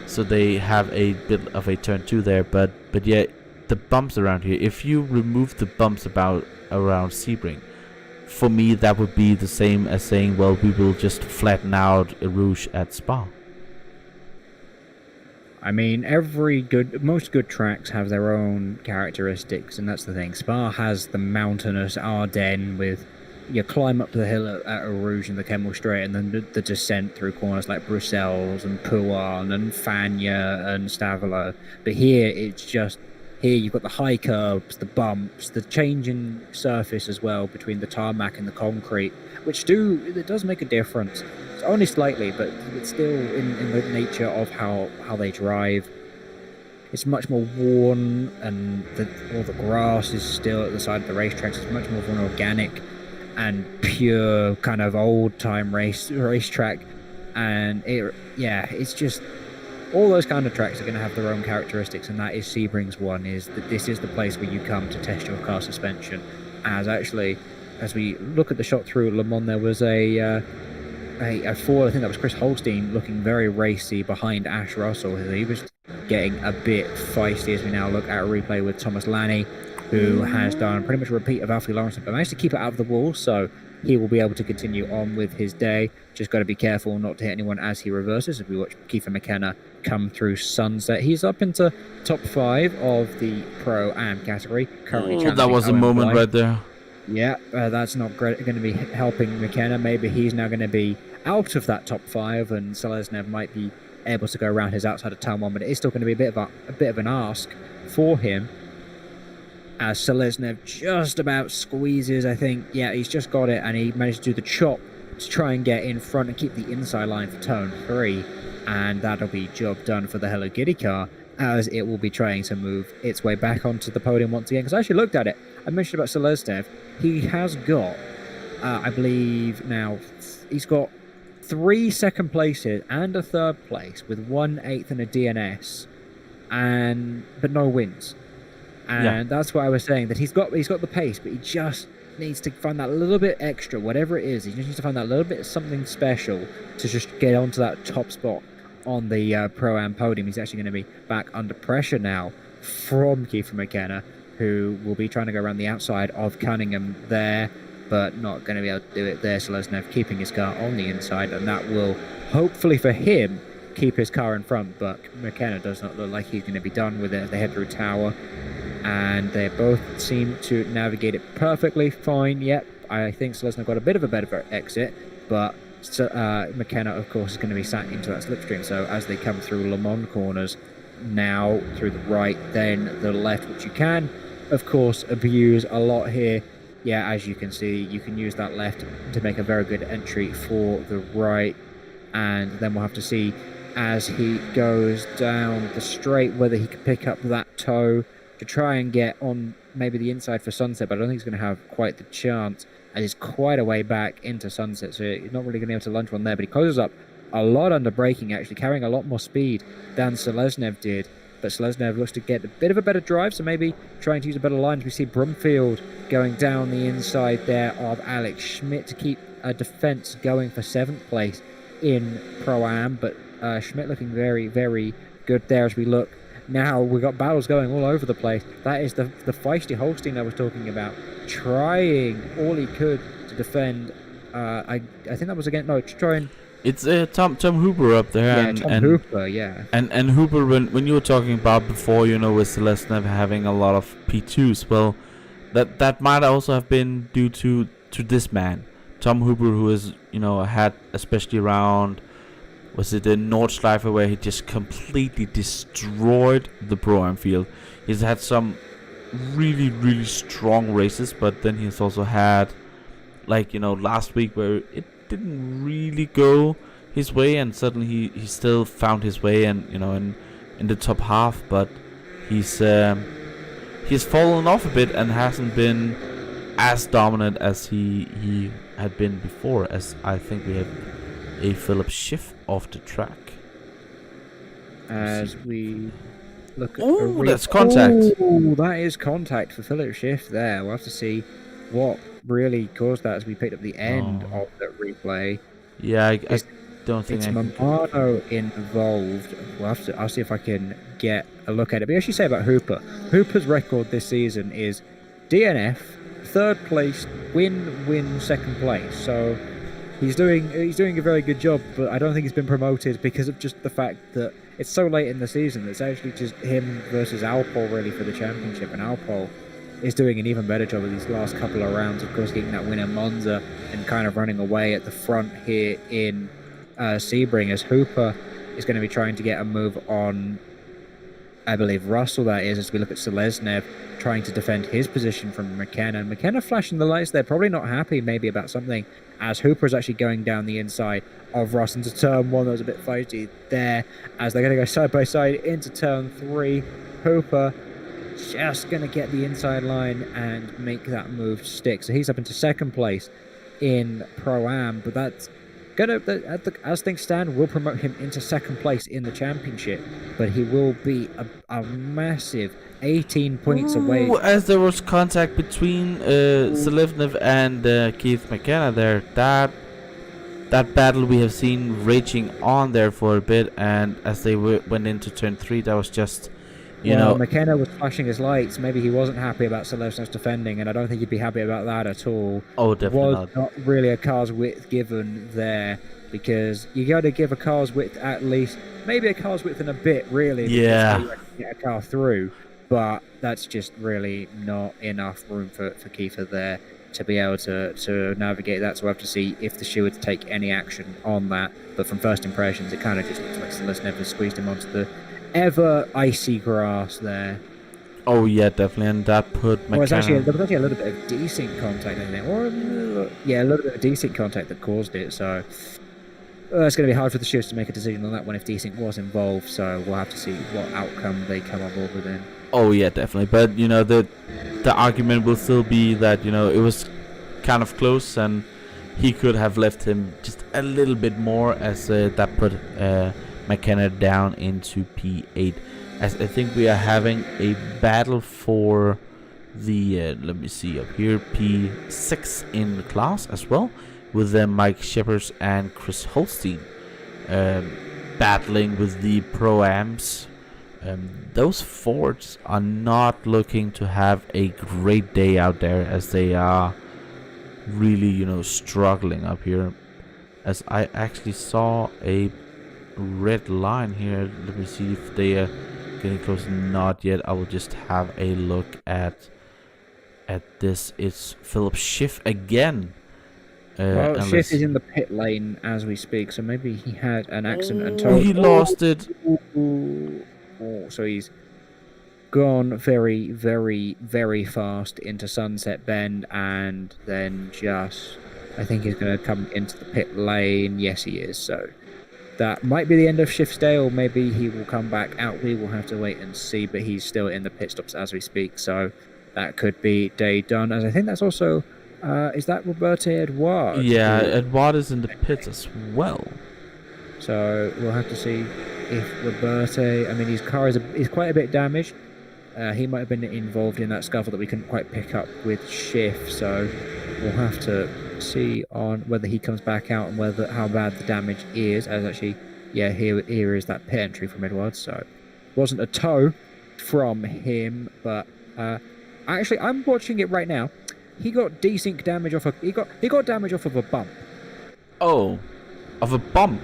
so they have a bit of a turn 2 there, but yeah, the bumps around here, if you remove the bumps around Sebring, for me that would be the same as saying, well, we will just flatten out a Rouge at Spa. I mean, most good tracks have their own characteristics, and that's the thing. Spa has the mountainous Ardennes with you climb up the hill at a Rouge and the Kemmel Straight, and then the descent through corners like Bruxelles and Pouan and Fagnes and Stavelot. But here you've got the high curbs, the bumps, the change in surface as well between the tarmac and the concrete, which it does make a difference. It's only slightly, but it's still in the nature of how they drive. It's much more worn, and all the grass is still at the side of the racetracks. It's much more of an organic and pure kind of old-time racetrack, and it's just all those kind of tracks are going to have their own characteristics, and that is Sebring's one. Is that this is the place where you come to test your car suspension. As we look at the shot through Le Mans, there was a Ford, I think that was Chris Holstein, looking very racy behind Ash Russell. He was getting a bit feisty as we now look at a replay with Thomas Lanny, who has done pretty much a repeat of Alfie Lawrence, but managed to keep it out of the wall, so he will be able to continue on with his day. Just got to be careful not to hit anyone as he reverses. As we watch Kiefer McKenna come through Sunset, he's up into top 5 of the Pro-Am category. Currently, that was a moment right there. Yeah, that's not going to be helping McKenna. Maybe he's now going to be out of that top 5, and Seleznev might be able to go around his outside of turn 1, but it is still going to be a bit of an ask for him, as Seleznev just about squeezes. I think, yeah, he's just got it, and he managed to do the chop to try and get in front and keep the inside line for turn 3, and that'll be job done for the Hello Kitty car, as it will be trying to move its way back onto the podium once again. Because I actually looked at it, I mentioned about Seleznev, he has got, I believe now, he's got 3 second places and a third place with 1/8 and a DNS, but no wins. And that's why I was saying that he's got the pace, but he just needs to find that little bit extra, whatever it is. He just needs to find that little bit of something special to just get onto that top spot on the Pro-Am podium. He's actually going to be back under pressure now from Kiefer McKenna, who will be trying to go around the outside of Cunningham there, but not going to be able to do it there. Seleznev keeping his car on the inside, and that will, hopefully for him, keep his car in front, but McKenna does not look like he's going to be done with it as they head through Tower, and they both seem to navigate it perfectly fine. Yep, I think Seleznev got a bit of a better exit, but McKenna, of course, is going to be sat into that slipstream, so as they come through Le Mans corners, now through the right, then the left, which you can, of course, abuse a lot here. Yeah, as you can see, you can use that left to make a very good entry for the right, and then we'll have to see as he goes down the straight whether he can pick up that toe to try and get on maybe the inside for Sunset, but I don't think he's going to have quite the chance, as he's quite a way back into Sunset, so he's not really going to be able to lunge one there, but he closes up a lot under braking, actually carrying a lot more speed than Seleznev did. but Seleznev looks to get a bit of a better drive, so maybe trying to use a better line. We see Brumfield going down the inside there of Alex Schmidt to keep a defense going for 7th place in Pro-Am, but Schmidt looking very, very good there as we look. Now we've got battles going all over the place. That is the feisty Holstein I was talking about, trying all he could to defend. I think that was again trying. It's Tom Hooper up there. Yeah, Tom Hooper, yeah. And Hooper, when you were talking about before, with Seleznev having a lot of P2s, well, that might also have been due to this man, Tom Hooper, who is had, especially around, was it in Nordschleife, where he just completely destroyed the Pro-Am field. He's had some really, really strong races, but then he's also had, last week where it didn't really go his way, and suddenly he still found his way, and in the top half, but he's fallen off a bit and hasn't been as dominant as he had been before, as I think we have a Philip Schiff off the track. As we look at... Oh, that's contact. Oh, that is contact for Philip Schiff there. We'll have to see what really caused that as we picked up the end of the replay. Yeah, I don't think it's Mamano involved. I'll see if I can get a look at it. But as you say about Hooper, Hooper's record this season is DNF, 3rd place, win, 2nd place. So he's doing a very good job, but I don't think he's been promoted because of just the fact that it's so late in the season. It's actually just him versus Alpol really for the championship, and Alpol is doing an even better job of these last couple of rounds, of course, getting that win in Monza and kind of running away at the front here in Sebring, as Hooper is going to be trying to get a move on, I believe, Russell, that is, as we look at Seleznev trying to defend his position from McKenna. McKenna flashing the lights there, probably not happy maybe about something, as Hooper is actually going down the inside of Ross into turn 1. That was a bit feisty there, as they're going to go side by side into turn 3. Hooper just going to get the inside line and make that move stick. So he's up into 2nd place in Pro-Am, but that's going to, as things stand, will promote him into 2nd place in the championship, but he will be a massive 18 points away. As there was contact between Seleznev and Keith McKenna there, that battle we have seen raging on there for a bit, and as they went into turn 3, that was just... McKenna was flashing his lights. Maybe he wasn't happy about Seleznev's defending, and I don't think he'd be happy about that at all. Oh, definitely was not really a car's width given there, because you got to give a car's width at least, maybe a car's width and a bit, really. Yeah. To get a car through, but that's just really not enough room for Kiefer there to be able to navigate that. So we'll have to see if the Stewards take any action on that. But from first impressions, it kind of just looks like Seleznev has squeezed him onto the ever icy grass there. Oh yeah, definitely, and that put McKenna... there was actually a little bit of desync contact in there, or a little bit of desync contact that caused it. So it's going to be hard for the Stewards to make a decision on that one if desync was involved. So we'll have to see what outcome they come on board with then. Oh yeah, definitely, but the argument will still be that it was kind of close, and he could have left him just a little bit more, as that put McKenna down into P8, as I think we are having a battle for the let me see up here, P6 in the class as well, with Mike Shepherds and Chris Holstein battling with the Pro-Ams. Those Fords are not looking to have a great day out there, as they are really struggling up here, as I actually saw a red line here. Let me see if they are getting close. Not yet. I will just have a look at this. It's Philip Schiff again. Well, Schiff is in the pit lane as we speak, so maybe he had an accident and he lost it. So he's gone very, very, very fast into Sunset Bend, and then I think he's going to come into the pit lane. Yes, he is. So that might be the end of Schiff's day, or maybe he will come back out. We will have to wait and see, but he's still in the pit stops as we speak, so that could be day done. As I think that's also, is that Roberto Edouard? Yeah, Edouard is in the pits as well. So we'll have to see if Roberto, I mean, his car is quite a bit damaged. He might have been involved in that scuffle that we couldn't quite pick up with Schiff, so we'll have to see on whether he comes back out and how bad the damage is. As actually, yeah, here is that pit entry from Edwards, so it wasn't a tow from him, but actually I'm watching it right now. He got decent damage off he got damage off of a bump. Oh, of a bump.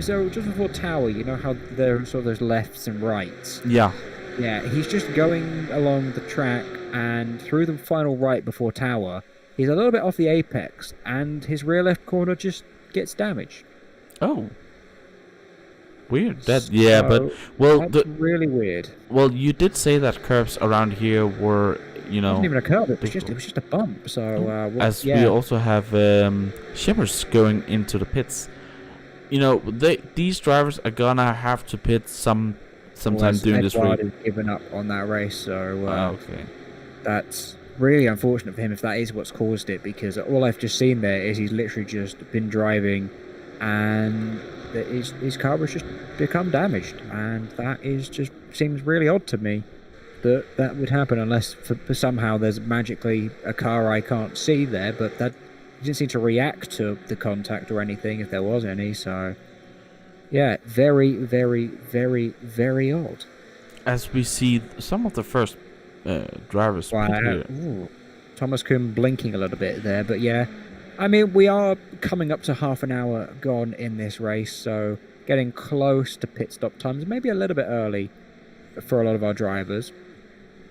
So just before Tower, you know how there are sort of those lefts and rights. Yeah. Yeah, he's just going along the track, and through the final right before Tower, he's a little bit off the apex, and his rear left corner just gets damaged. Oh. Weird. That's really weird. Well, you did say that curves around here were, you know, it wasn't even a curve. It was just a bump. So we also have shippers going into the pits. You know, these drivers are gonna have to pit sometime during this race. Has given up on that race, so okay. That's really unfortunate for him if that is what's caused it, because all I've just seen there is he's literally just been driving and his car was just become damaged, and that is just seems really odd to me that would happen unless for somehow there's magically a car I can't see there, but that didn't seem to react to the contact or anything if there was any, so yeah, very, very, very, very odd. As we see some of the first drivers. Thomas Kuhn blinking a little bit there, but yeah, I mean, we are coming up to half an hour gone in this race, so getting close to pit stop times, maybe a little bit early for a lot of our drivers,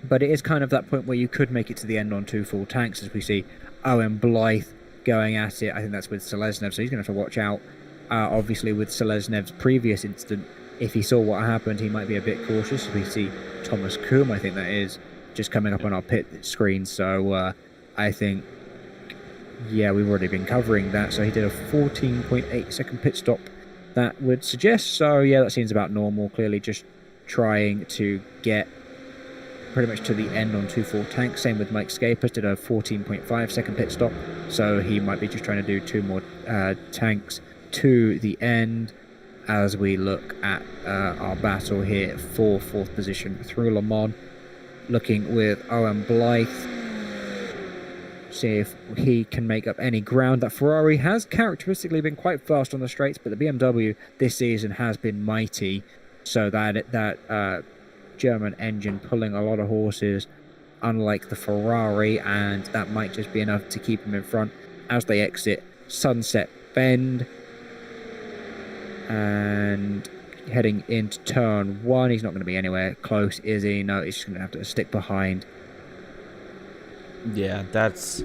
but it is kind of that point where you could make it to the end on 2 full tanks, as we see Owen Blythe going at it. I think that's with Seleznev, so he's going to have to watch out. Obviously, with Seleznev's previous incident, if he saw what happened, he might be a bit cautious. We see Thomas Kuhn, I think that is, just coming up on our pit screen. So I think, yeah, we've already been covering that. So he did a 14.8 second pit stop, that would suggest. So yeah, that seems about normal. Clearly just trying to get pretty much to the end on 2 full tanks. Same with Mike Scapers, did a 14.5 second pit stop. So he might be just trying to do 2 more tanks to the end as we look at our battle here for 4th position through Le Mans, looking with Owen Blythe, see if he can make up any ground. That Ferrari has characteristically been quite fast on the straights, but the BMW this season has been mighty, so that German engine pulling a lot of horses, unlike the Ferrari, and that might just be enough to keep him in front as they exit Sunset Bend. And heading into turn 1, he's not going to be anywhere close, is he? No, he's just going to have to stick behind. Yeah, that's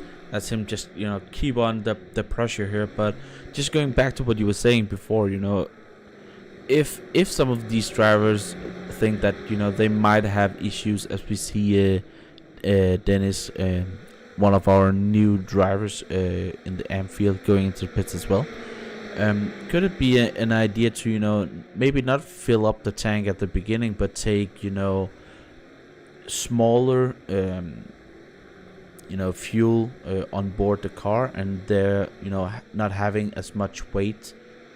him just, you know, keep on the pressure here. But just going back to what you were saying before, you know, if some of these drivers think that, you know, they might have issues, as we see Dennis, one of our new drivers in the AM field, going into the pits as well. Could it be an idea to, you know, maybe not fill up the tank at the beginning, but take, you know, smaller, you know, fuel on board the car, and they're, you know, not having as much weight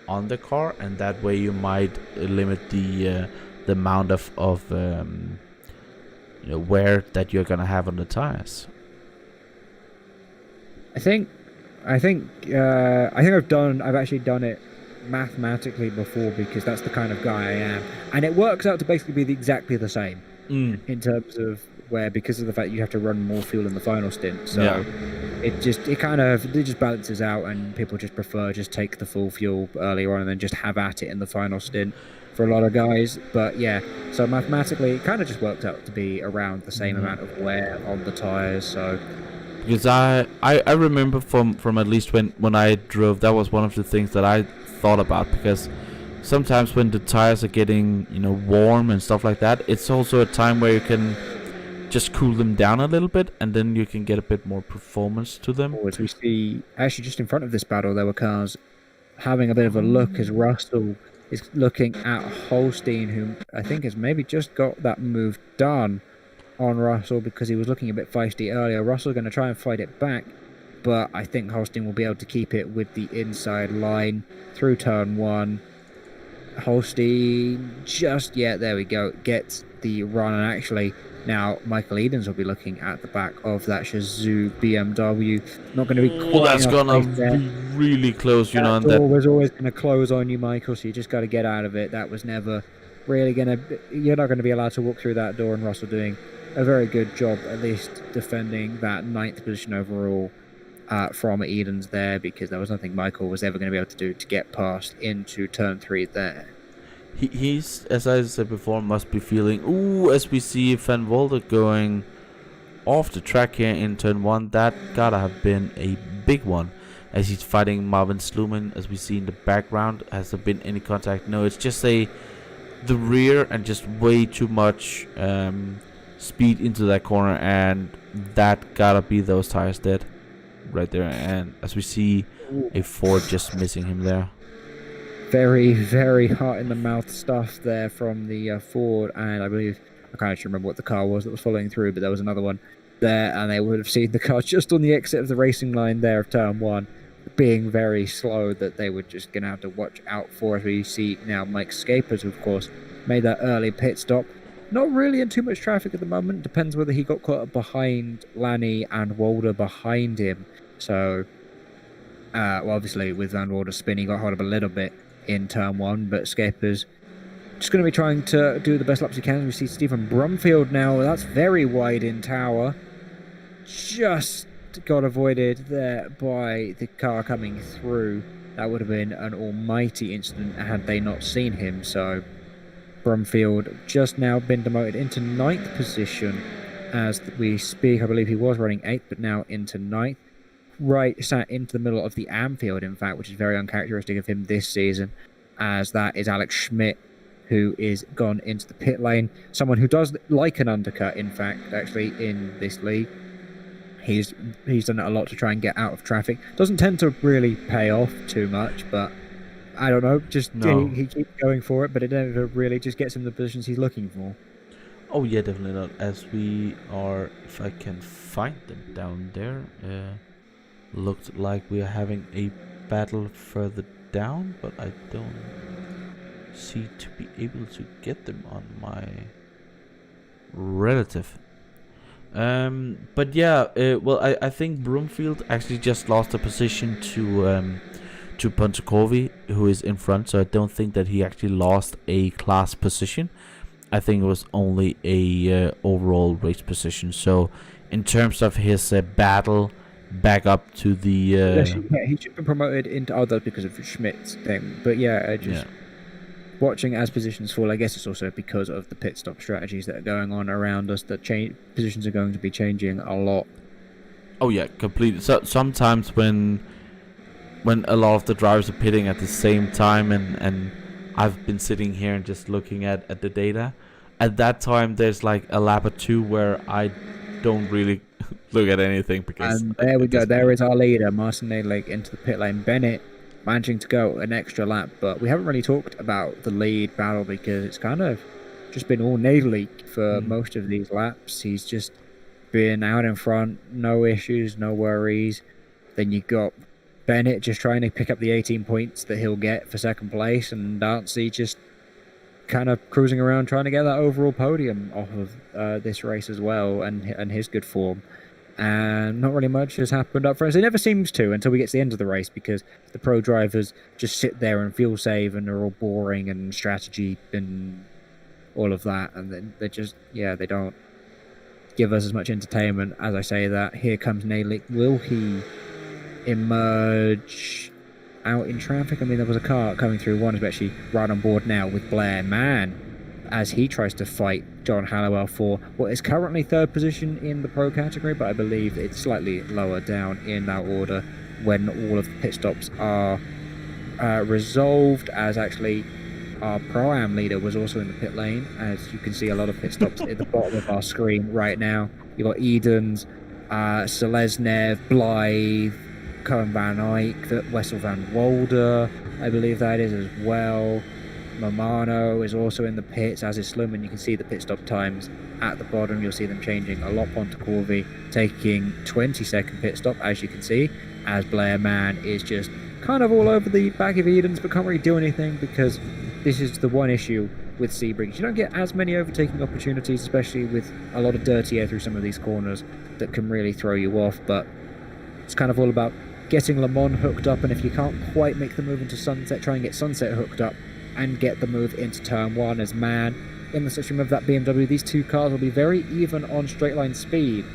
on the car, and that way you might limit the amount of you know, wear that you're gonna have on the tires. I think I've actually done it mathematically before, because that's the kind of guy I am, and it works out to basically be exactly the same in terms of where, because of the fact you have to run more fuel in the final stint, so yeah. it just balances out, and people just prefer just take the full fuel earlier on and then just have at it in the final stint for a lot of guys. But yeah, so mathematically it kind of just works out to be around the same amount of wear on the tires. So because I remember from at least when I drove, that was one of the things that I thought about, because sometimes when the tires are getting, you know, warm and stuff like that, it's also a time where you can just cool them down a little bit, and then you can get a bit more performance to them. As we see, actually just in front of this battle, there were cars having a bit of a look, as Russell is looking at Holstein, who I think has maybe just got that move done on Russell, because he was looking a bit feisty earlier. Russell's going to try and fight it back, but I think Holstein will be able to keep it with the inside line through turn 1. Holstein just yet. There we go. Gets the run, and actually now Michael Edens will be looking at the back of that Shazoo BMW. Not going to be quite. That's gonna be really close, you know. And that was always going to close on you, Michael. So you just got to get out of it. That was never really going to. You're not going to be allowed to walk through that door. And Russell doing a very good job, at least defending that 9th position overall from Edens there, because there was nothing Michael was ever going to be able to do to get past into turn 3 there. He's, as I said before, must be feeling, ooh, as we see Van Walder going off the track here in turn 1. That gotta have been a big one, as he's fighting Marvin Sluman, as we see in the background. Has there been any contact? No, it's just the rear and just way too much speed into that corner, and that gotta be those tires dead right there. And as we see a Ford just missing him there. Very, very hot in the mouth stuff there from the Ford, and I believe, I can't actually remember what the car was that was following through, but there was another one there, and they would have seen the car just on the exit of the racing line there of turn 1 being very slow, that they were just going to have to watch out for. As we see now Mike Scapers, who of course made that early pit stop. Not really in too much traffic at the moment. Depends whether he got caught up behind Lanny and Walder behind him. So, well, obviously with Van Walder spin, he got hold of a little bit in turn 1, but Scapers just going to be trying to do the best laps he can. We see Stephen Brumfield now. That's very wide in tower. Just got avoided there by the car coming through. That would have been an almighty incident had they not seen him. So Brumfield just now been demoted into 9th position as we speak. I believe he was running 8th, but now into 9th. Right, sat into the middle of the Anfield, in fact, which is very uncharacteristic of him this season, as that is Alex Schmidt, who is gone into the pit lane. Someone who does like an undercut, in fact, actually, in this league. He's done it a lot to try and get out of traffic. Doesn't tend to really pay off too much, but I don't know, just he keeps going for it, but it never really just gets him the positions he's looking for. Oh yeah, definitely not. As we are, if I can find them down there, looked like we are having a battle further down, but I don't see to be able to get them on my relative. But yeah, well, I think Broomfield actually just lost a position to Pontecorvi, who is in front, so I don't think that he actually lost a class position. I think it was only a overall race position. So in terms of his battle back up to the he should have been promoted into other because of Schmidt's thing, but watching as positions fall. I guess it's also because of the pit stop strategies that are going on around us, that positions are going to be changing a lot. Oh yeah, completely. So sometimes when a lot of the drivers are pitting at the same time, and I've been sitting here and just looking at the data, at that time there's like a lap or two where I don't really look at anything, because and there we go. There is our leader, Martin Nadlik, into the pit lane. Bennett managing to go an extra lap, but we haven't really talked about the lead battle because it's kind of just been all Nadlik for most of these laps. He's just been out in front, no issues, no worries. Then you got Bennett just trying to pick up the 18 points that he'll get for second place, and Dancy just kind of cruising around trying to get that overall podium off of this race as well, and his good form. And not really much has happened up front. It never seems to until we get to the end of the race, because the pro drivers just sit there and feel safe, and they're all boring and strategy and all of that, and then they just, they don't give us as much entertainment. As I say that, here comes Nadlik. Will he emerge out in traffic? I mean, there was a car coming through. One is actually right on board now with Blair Mann, as he tries to fight John Hallowell for what is currently 3rd position in the pro category, but I believe it's slightly lower down in that order when all of the pit stops are resolved, as actually our Pro-Am leader was also in the pit lane. As you can see, a lot of pit stops at the bottom of our screen right now. You've got Edens, Selesnev, Blythe, Cohen Van Eyck, Wessel Van Walder, I believe that is as well. Mamano is also in the pits, as is Sluman. You can see the pit stop times at the bottom. You'll see them changing a lot. Pontecorvi taking 20-second pit stop, as you can see, as Blair Mann is just kind of all over the back of Edens, but can't really do anything because this is the one issue with Sebring. You don't get as many overtaking opportunities, especially with a lot of dirty air through some of these corners that can really throw you off. But it's kind of all about getting Le Mans hooked up, and if you can't quite make the move into Sunset, try and get Sunset hooked up and get the move into Turn 1 as man. In the slipstream of that BMW, these two cars will be very even on straight line speed,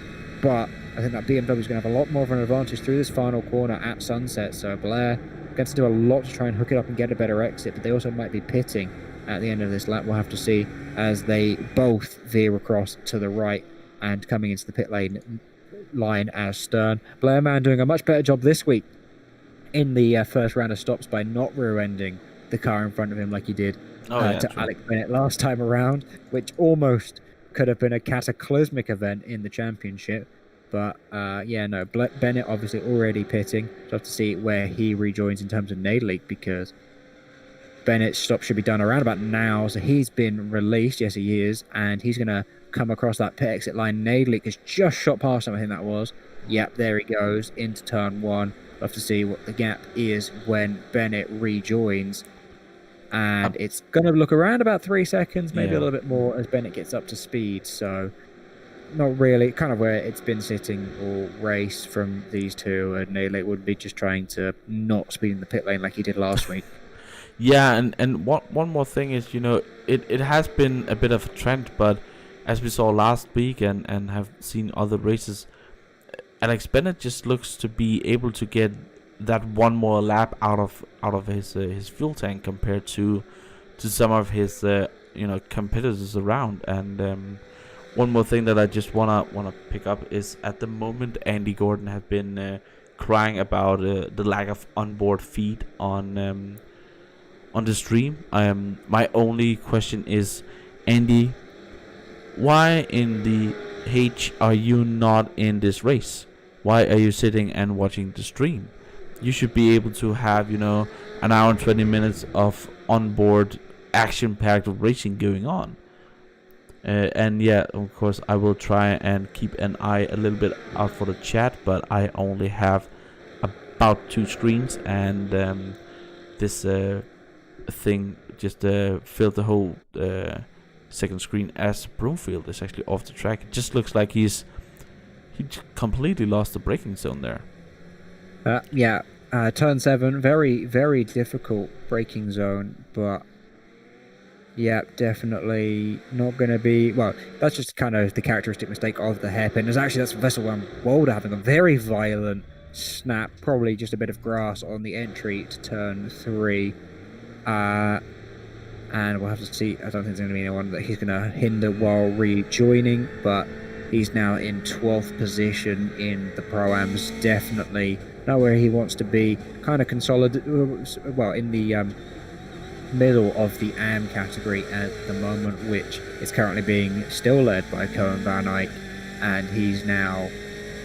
but I think that BMW is going to have a lot more of an advantage through this final corner at Sunset, so Blair going to do a lot to try and hook it up and get a better exit, but they also might be pitting at the end of this lap. We'll have to see as they both veer across to the right and coming into the pit line as Stern. Blairman doing a much better job this week in the first round of stops by not rear-ending the car in front of him like he did to Alex Bennett last time around, which almost could have been a cataclysmic event in the championship. But Bennett obviously already pitting. So we'll have to see where he rejoins in terms of Nade League, because Bennett's stop should be done around about now. So he's been released. Yes, he is. And he's going to come across that pit exit line. Nade League has just shot past him, I think that was. Yep, there he goes into turn 1. We'll have to see what the gap is when Bennett rejoins. And it's going to look around about 3 seconds, maybe a little bit more as Bennett gets up to speed. So not really, kind of where it's been sitting all race from these two, and Nade would be just trying to not speed in the pit lane like he did last week. Yeah, and one more thing is, it has been a bit of a trend, but as we saw last week and have seen other races, Alex Bennett just looks to be able to get that one more lap out of his fuel tank compared to some of his competitors around. And one more thing that I just wanna pick up is, at the moment Andy Gordon has been crying about the lack of onboard feed on the stream. My only question is, Andy, why in the H are you not in this race? Why are you sitting and watching the stream? You should be able to have an hour and 20 minutes of onboard action-packed racing going on. And yeah, of course, I will try and keep an eye a little bit out for the chat, but I only have about 2 screens, and this thing just filled the whole second screen as Broomfield is actually off the track. It just looks like he completely lost the braking zone there. Turn 7, very, very difficult braking zone, but yeah, definitely not going to be... Well, that's just kind of the characteristic mistake of the hairpin. That's Vessel 1 Walder having a very violent snap, probably just a bit of grass on the entry to turn 3. And we'll have to see. I don't think there's going to be anyone that he's going to hinder while rejoining, but he's now in 12th position in the Pro-Ams. Definitely not where he wants to be. Kind of consolidated, well, in the middle of the AM category at the moment, which is currently being still led by Cohen Van Eyck, and he's now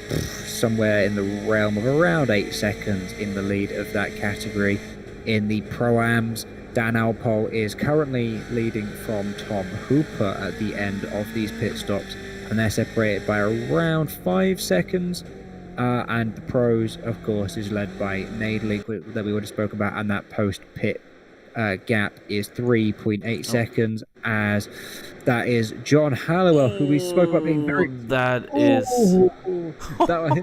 somewhere in the realm of around 8 seconds in the lead of that category. In the Pro-Ams, Dan Alpole is currently leading from Tom Hooper at the end of these pit stops, and they're separated by around 5 seconds. And the Pros, of course, is led by Nade League that we would have spoken about, and that post-pit gap is 3.8 seconds, as that is John Halliwell, who we spoke about being very... I think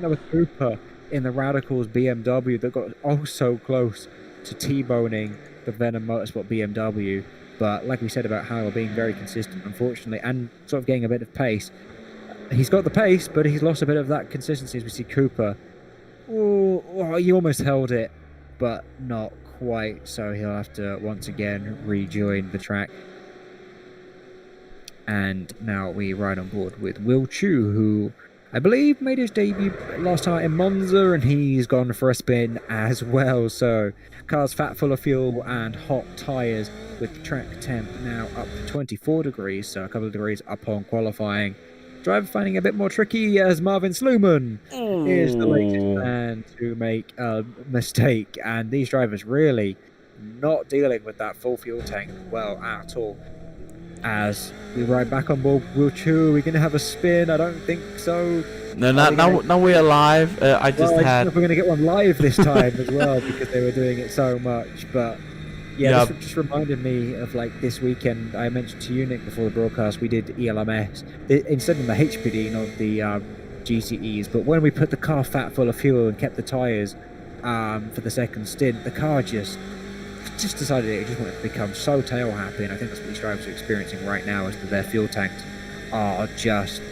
that was Hooper in the Radicals BMW that got so close to T-boning the Venom Motorsport BMW. But like we said about Halliwell being very consistent, unfortunately, and sort of getting a bit of pace. He's got the pace, but he's lost a bit of that consistency as we see Cooper. Oh, he almost held it, but not quite, so he'll have to once again rejoin the track. And now we ride on board with Will Chu, who I believe made his debut last time in Monza, and he's gone for a spin as well. So car's fat full of fuel and hot tyres, with the track temp now up to 24 degrees, so a couple of degrees up on qualifying. Driver finding it a bit more tricky, as Marvin Sluman is the latest man to make a mistake, and these drivers really not dealing with that full fuel tank well at all. As we ride back on board Will Chu, are we going to have a spin? I don't think so. No, now we're live. I don't know if we're going to get one live this time as well, because they were doing it so much, but Yeah, this just reminded me of like this weekend. I mentioned to you, Nick, before the broadcast, we did ELMS instead of the HPD, not the GTEs. But when we put the car fat full of fuel and kept the tyres for the second stint, the car just decided it just wanted to become so tail happy. And I think that's what these drivers are experiencing right now, is that their fuel tanks are just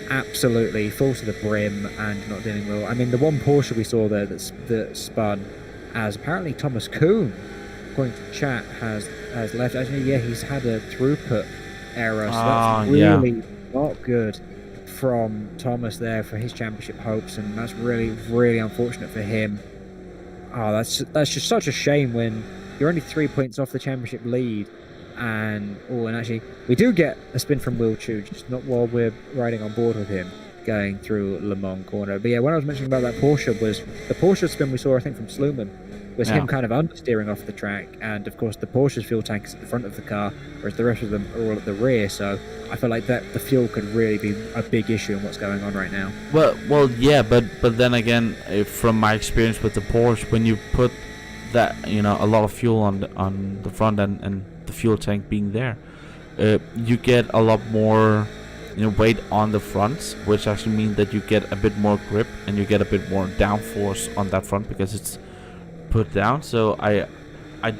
absolutely full to the brim and not dealing well. I mean, the one Porsche we saw there that spun, as apparently Thomas Kuhn, according to chat, has left. Actually, yeah, he's had a throughput error, so that's really not good from Thomas there for his championship hopes, and that's really, really unfortunate for him. Oh, that's just such a shame when you're only 3 points off the championship lead. And actually, we do get a spin from Will Chu, just not while we're riding on board with him, going through Le Mans corner. But yeah, when I was mentioning about that Porsche, was the Porsche spin we saw, I think, from Sluman, was him kind of understeering off the track. And of course, the Porsche's fuel tank is at the front of the car, whereas the rest of them are all at the rear. So I feel like that the fuel could really be a big issue in what's going on right now. Well, yeah, but then again, from my experience with the Porsche, when you put that, a lot of fuel on the front and the fuel tank being there, you get a lot more weight on the fronts, which actually means that you get a bit more grip and you get a bit more downforce on that front because it's put down. So I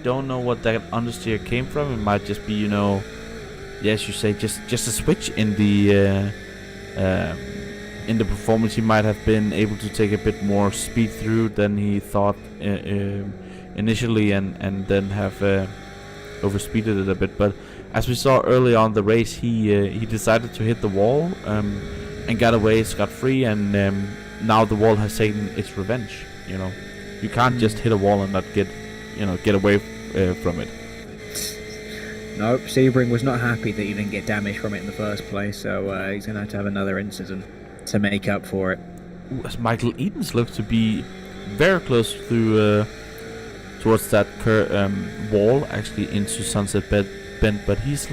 don't know what that understeer came from. It might just be as you say, just a switch in the performance. He might have been able to take a bit more speed through than he thought initially, and then have overspeeded it a bit. But as we saw early on the race, he decided to hit the wall and got away scot-free, and now the wall has taken its revenge. You can't just hit a wall and not get away from it. Nope, Sebring was not happy that he didn't get damage from it in the first place, so he's going to have another incident to make up for it. As Michael Edens looks to be very close to towards that wall, actually into Sunset Bend, but he's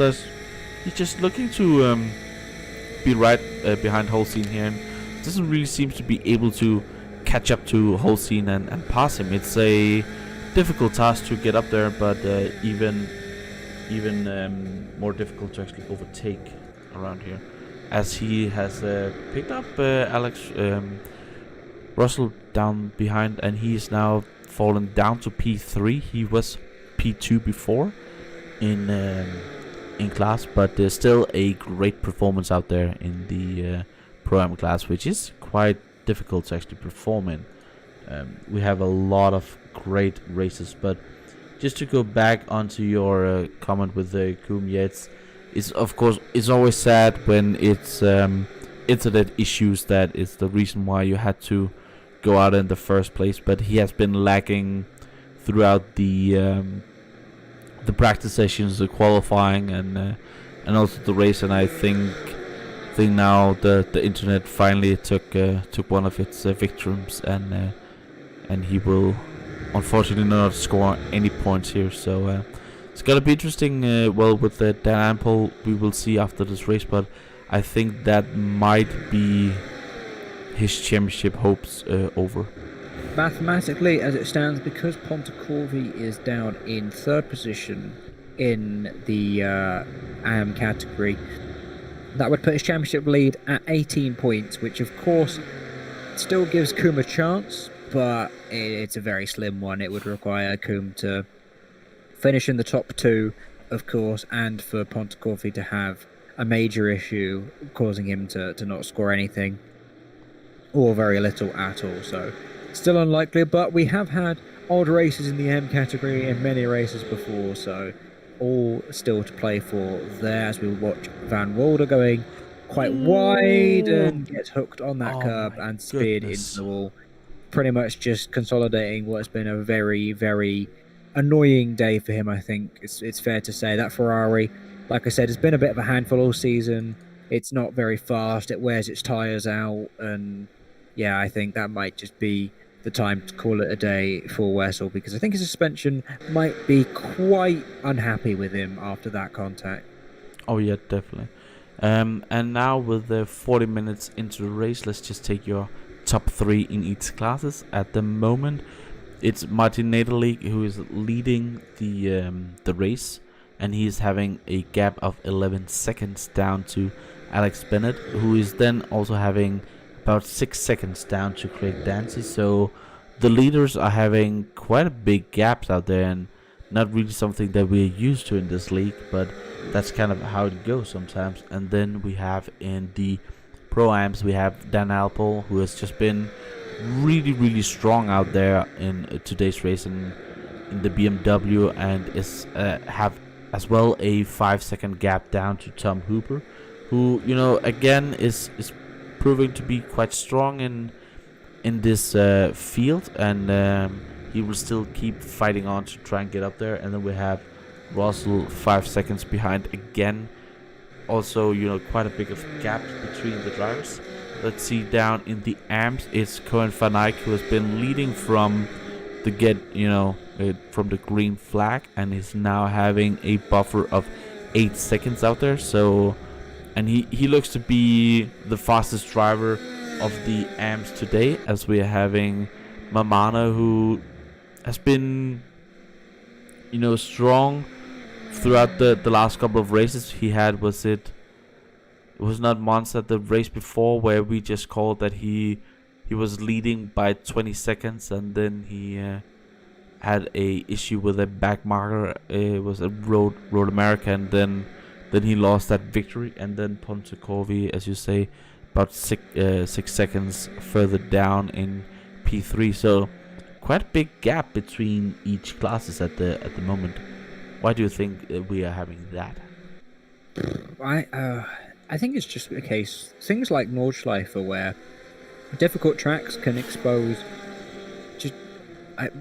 just looking to be right behind Holstein here, and doesn't really seem to be able to catch up to Holstein and pass him. It's a difficult task to get up there, but even more difficult to actually overtake around here, as he has picked up Alex Russell down behind, and he is now fallen down to P3. He was P2 before in class, but there's still a great performance out there in the Pro-Am class, which is quite difficult to actually perform in. We have a lot of great races, but just to go back onto your comment with the Coom, yeah, it's of course it's always sad when it's internet issues that is the reason why you had to go out in the first place. But he has been lacking throughout the practice sessions, the qualifying, and also the race. And I think now the internet finally took one of its victims, and he will unfortunately not score any points here. So it's gonna be interesting. With the Dan Ampel, we will see after this race, but I think that might be his championship hopes over. Mathematically, as it stands, because Pontecorvi is down in third position in the AM category, that would put his championship lead at 18 points, which of course still gives Coom a chance, but it's a very slim one. It would require Coom to finish in the top two, of course, and for Pontecorvi to have a major issue causing him to not score anything, or very little at all. So still unlikely, but we have had odd races in the M category in many races before, so all still to play for there, as we watch Van Wilder going quite wide and gets hooked on that curb and speared into the wall, pretty much just consolidating what's been a very, very annoying day for him. I think it's fair to say that Ferrari, like I said, has been a bit of a handful all season. It's not very fast, it wears its tyres out, and yeah, I think that might just be the time to call it a day for Wessel, because I think his suspension might be quite unhappy with him after that contact. Oh yeah, definitely. And now with the 40 minutes into the race, let's just take your top three in each classes at the moment. it's Martin League who is leading the race, and he is having a gap of 11 seconds down to Alex Bennett, who is then also having about 6 seconds down to Craig Dancy. So the leaders are having quite a big gaps out there, and not really something that we're used to in this league, but that's kind of how it goes sometimes. And then we have in the Pro-Ams, we have Dan Alpol, who has just been really strong out there in today's race in the BMW, and is have as well a 5-second gap down to Tom Hooper, who, you know, again is proving to be quite strong in this field, and he will still keep fighting on to try and get up there. And then we have Russell 5 seconds behind again. Also, you know, quite a big of gaps between the drivers. Let's see, down in the amps, it's Cohen van Eyck, who has been leading from the from the green flag, and is now having a buffer of 8 seconds out there. So, and he looks to be the fastest driver of the amps today, as we are having Mamana, who has been, you know, strong throughout the last couple of races. He had, it was not Monza, the race before, where we just called that he was leading by 20 seconds, and then he had a issue with a back marker. It was a Road America, and then he lost that victory. And then Pontecorvi, as you say, about 6 seconds further down in P3. So quite a big gap between each classes at the moment. Why do you think we are having that? I think it's just a case, things like Nordschleife, where difficult tracks can expose just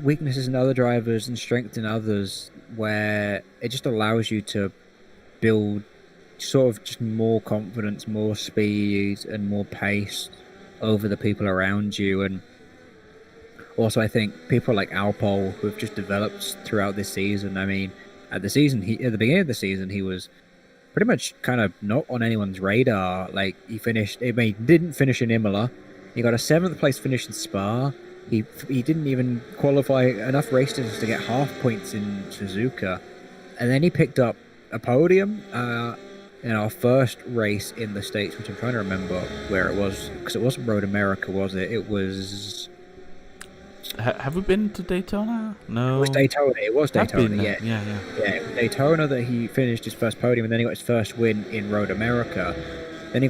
weaknesses in other drivers and strength in others, where it just allows you to build sort of just more confidence, more speed, and more pace over the people around you. And also, I think people like Alpol, who have just developed throughout this season. I mean, at the beginning of the season, he was pretty much kind of not on anyone's radar. Like, he didn't finish in Imola. He got a 7th place finish in Spa. He didn't even qualify enough races to get half points in Suzuka. And then he picked up a podium in our first race in the States, which I'm trying to remember where it was, because it wasn't Road America, was it? It was... Have we been to Daytona? No. It was Daytona. Yeah. Yeah. It was Daytona that he finished his first podium, and then he got his first win in Road America. Then he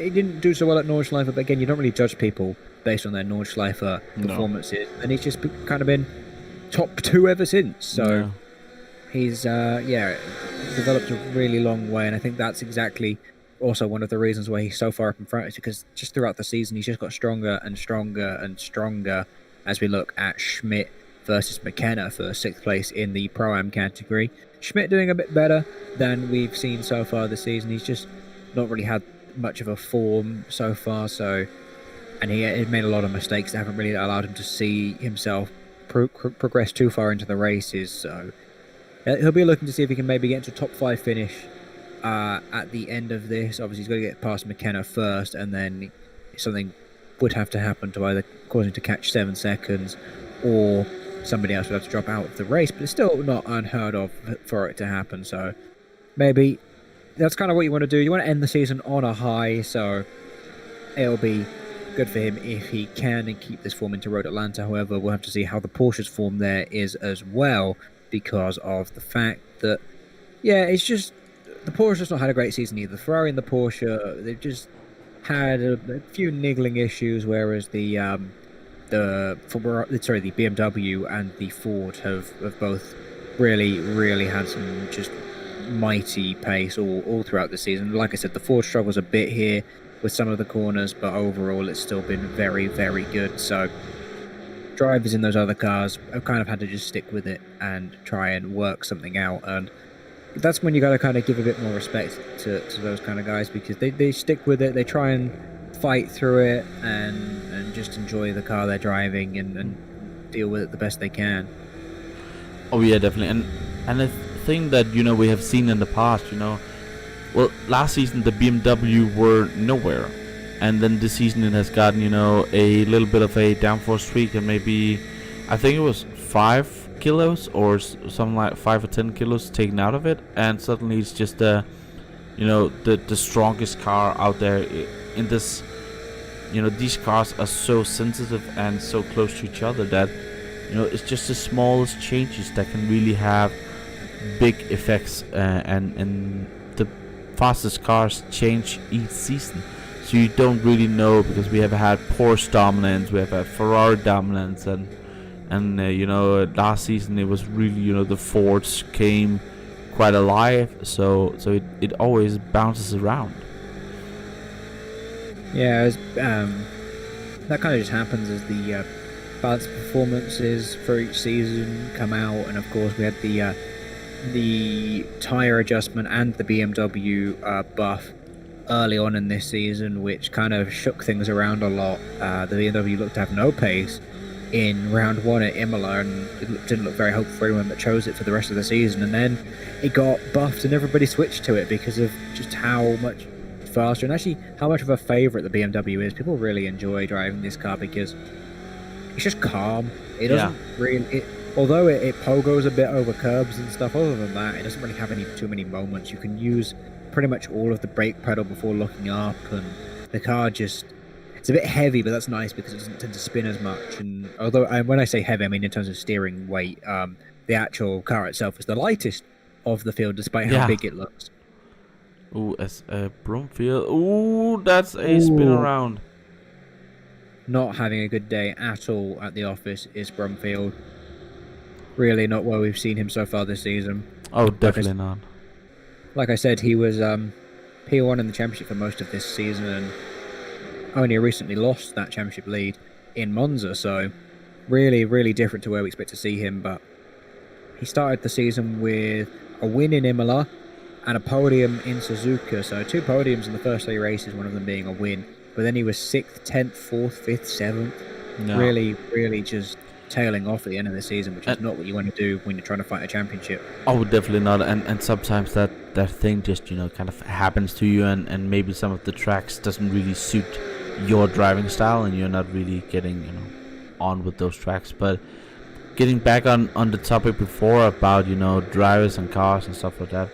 didn't do so well at Nordschleife, but again, you don't really judge people based on their Nordschleife performances. And he's just kind of been top 2 ever since. So he's developed a really long way, and I think that's exactly also one of the reasons why he's so far up in front, is because just throughout the season he's just got stronger and stronger and stronger. As we look at Schmidt versus McKenna for 6th place in the Pro-Am category. Schmidt doing a bit better than we've seen so far this season. He's just not really had much of a form so far, and he made a lot of mistakes that haven't really allowed him to see himself progress too far into the races. So he'll be looking to see if he can maybe get into a top 5 finish at the end of this. Obviously, he's got to get past McKenna first, and then something would have to happen to either cause him to catch 7 seconds, or somebody else would have to drop out of the race. But it's still not unheard of for it to happen. So maybe that's kind of what you want to do. You want to end the season on a high, so it'll be good for him if he can and keep this form into Road Atlanta. However, we'll have to see how the Porsche's form there is as well, because of the fact that, it's just the Porsche's not had a great season either. The Ferrari and the Porsche, they've just had a few niggling issues, whereas the BMW and the Ford have both really had some just mighty pace all throughout the season. Like I said, the Ford struggles a bit here with some of the corners, but overall it's still been very good. So drivers in those other cars have kind of had to just stick with it and try and work something out, and that's when you got to kind of give a bit more respect to those kind of guys, because they stick with it, they try and fight through it and just enjoy the car they're driving and deal with it the best they can. Oh yeah, definitely. And the thing that, we have seen in the past, well, last season the BMW were nowhere, and then this season it has gotten, a little bit of a downforce streak, and maybe I think it was 5 kilos or something like 5 or 10 kilos taken out of it, and suddenly it's just the strongest car out there in this. These cars are so sensitive and so close to each other that it's just the smallest changes that can really have big effects, and the fastest cars change each season, so you don't really know, because we have had Porsche dominance, we have had Ferrari dominance, and last season it was really the Fords came quite alive, so it always bounces around. Yeah, that kind of just happens as the balanced performances for each season come out, and of course we had the tire adjustment and the BMW buff early on in this season, which kind of shook things around a lot. The BMW looked to have no pace in round 1 at Imola, and it didn't look very hopeful for anyone that chose it for the rest of the season, and then it got buffed and everybody switched to it because of just how much faster and actually how much of a favourite the BMW is. People really enjoy driving this car because it's just calm. It doesn't really... Although it pogos a bit over curbs and stuff, other than that, it doesn't really have too many moments. You can use pretty much all of the brake pedal before looking up, and the car just... It's a bit heavy, but that's nice because it doesn't tend to spin as much. And although when I say heavy, I mean in terms of steering weight. The actual car itself is the lightest of the field, despite how big it looks. Ooh, as a Brumfield. Ooh, that's a spin around. Not having a good day at all at the office is Brumfield. Really not where we've seen him so far this season. Oh, definitely not. Like I said, he was P1 in the championship for most of this season, and only recently lost that championship lead in Monza, so really, really different to where we expect to see him. But he started the season with a win in Imola and a podium in Suzuka, so 2 podiums in the first 3 races, one of them being a win. But then he was 6th, 10th, 4th, 5th, 7th. No. Really, really just tailing off at the end of the season, which is not what you want to do when you're trying to fight a championship. Oh, definitely not. And sometimes that thing just kind of happens to you, and maybe some of the tracks doesn't really suit your driving style, and you're not really getting on with those tracks. But getting back on the topic before about drivers and cars and stuff like that,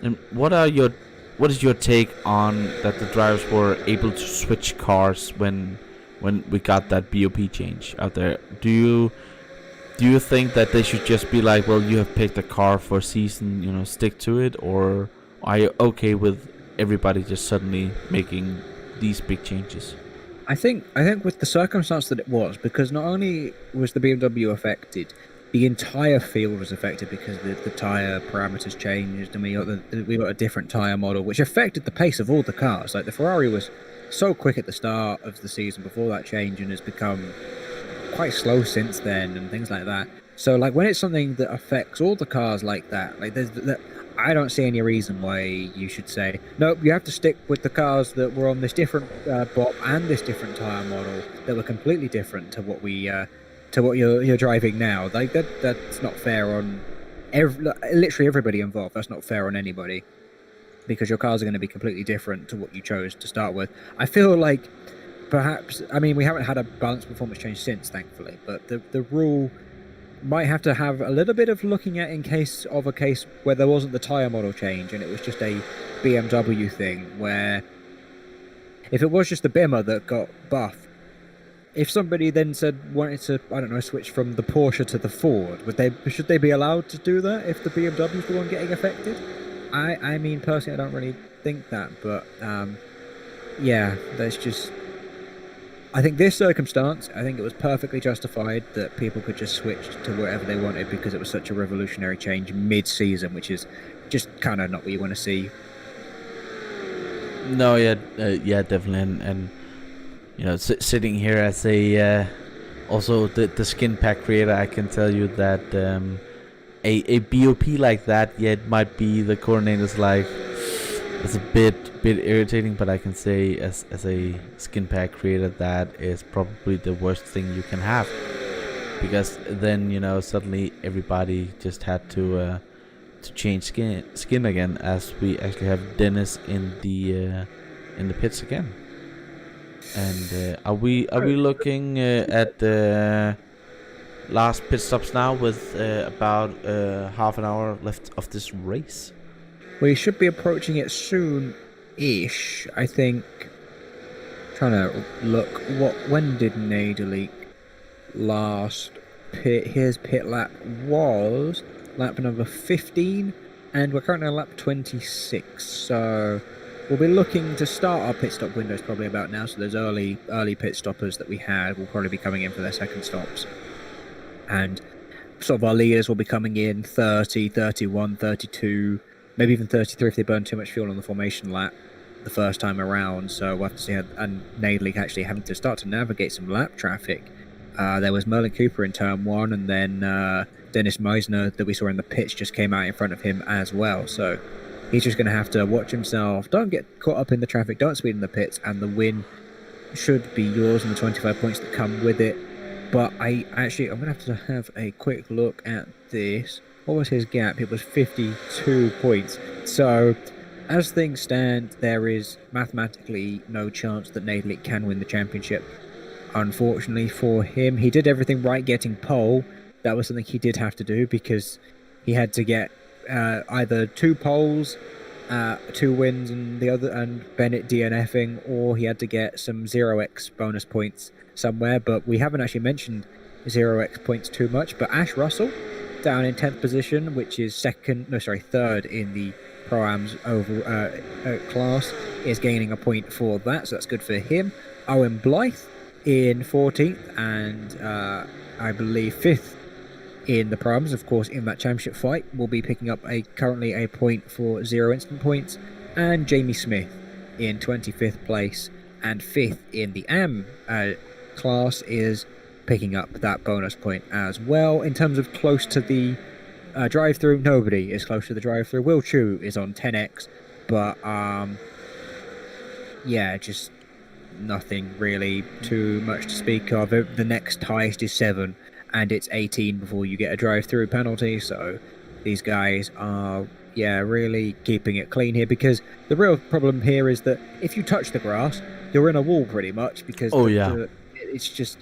and what is your take on that the drivers were able to switch cars when we got that BOP change out there? Do you think that they should just be like, well, you have picked a car for a season, stick to it, or are you okay with everybody just suddenly making these big changes? I think with the circumstance that it was, because not only was the BMW affected, the entire field was affected because the tyre parameters changed, and we got a different tyre model, which affected the pace of all the cars. Like the Ferrari was so quick at the start of the season before that change, and has become quite slow since then, and things like that. So like when it's something that affects all the cars like that, like I don't see any reason why you should say nope, you have to stick with the cars that were on this different BOP and this different tyre model that were completely different to what you're driving now. Like that's not fair on literally everybody involved. That's not fair on anybody, because your cars are going to be completely different to what you chose to start with. I feel like perhaps, I mean, we haven't had a balanced performance change since, thankfully, but the rule might have to have a little bit of looking at in case of a case where there wasn't the tyre model change and it was just a BMW thing, where if it was just the Bimmer that got buffed, if somebody then wanted to, I don't know, switch from the Porsche to the Ford, should they be allowed to do that if the BMW is the one getting affected? I mean, personally, I don't really think that, but yeah, there's just... I think this circumstance, I think it was perfectly justified that people could just switch to wherever they wanted, because it was such a revolutionary change mid-season, which is just kind of not what you want to see. No, yeah, definitely, and sitting here as a also the skin pack creator, I can tell you that a BOP like that, it might be the coordinators like it's a bit irritating, but I can say as a skin pack creator, that is probably the worst thing you can have, because then suddenly everybody just had to change skin again, as we actually have Dennis in the pits again. And are we looking at last pit stops now with about half an hour left of this race. We should be approaching it soon-ish, I think. Trying to look, when did Nadalik last pit? His pit lap was lap number 15, and we're currently on lap 26, so we'll be looking to start our pit stop windows probably about now, so those early pit stoppers that we had will probably be coming in for their second stops. And sort of our leaders will be coming in 30, 31, 32, maybe even 33 if they burn too much fuel on the formation lap the first time around. So we'll have to see how, and Nadalik actually having to start to navigate some lap traffic. There was Merlin Cooper in turn 1, and then Dennis Meisner that we saw in the pits just came out in front of him as well. So he's just going to have to watch himself, don't get caught up in the traffic, don't speed in the pits, and the win should be yours and the 25 points that come with it. But I'm going to have a quick look at this. What was his gap? It was 52 points. So as things stand, there is mathematically no chance that Nadalik can win the championship. Unfortunately for him, he did everything right getting pole. That was something he did have to do because he had to get either 2 poles, 2 wins, and Bennett DNFing, or he had to get some 0x bonus points somewhere. But we haven't actually mentioned 0x points too much. But Ash Russell down in 10th position, which is third in the Pro-Am's over class, is gaining a point for that, so that's good for him. Owen Blythe in 14th and I believe 5th in the Pro-Ams. Of course, in that championship fight, will be picking up currently a point for 0 instant points. And Jamie Smith in 25th place and 5th in the AM class is picking up that bonus point as well. In terms of close to the drive-through, nobody is close to the drive-through. Will Chu is on 10x, but yeah, just nothing really too much to speak of. The next highest is 7, and it's 18 before you get a drive-through penalty. So these guys are really keeping it clean here, because the real problem here is that if you touch the grass, you're in a wall pretty much, because it's just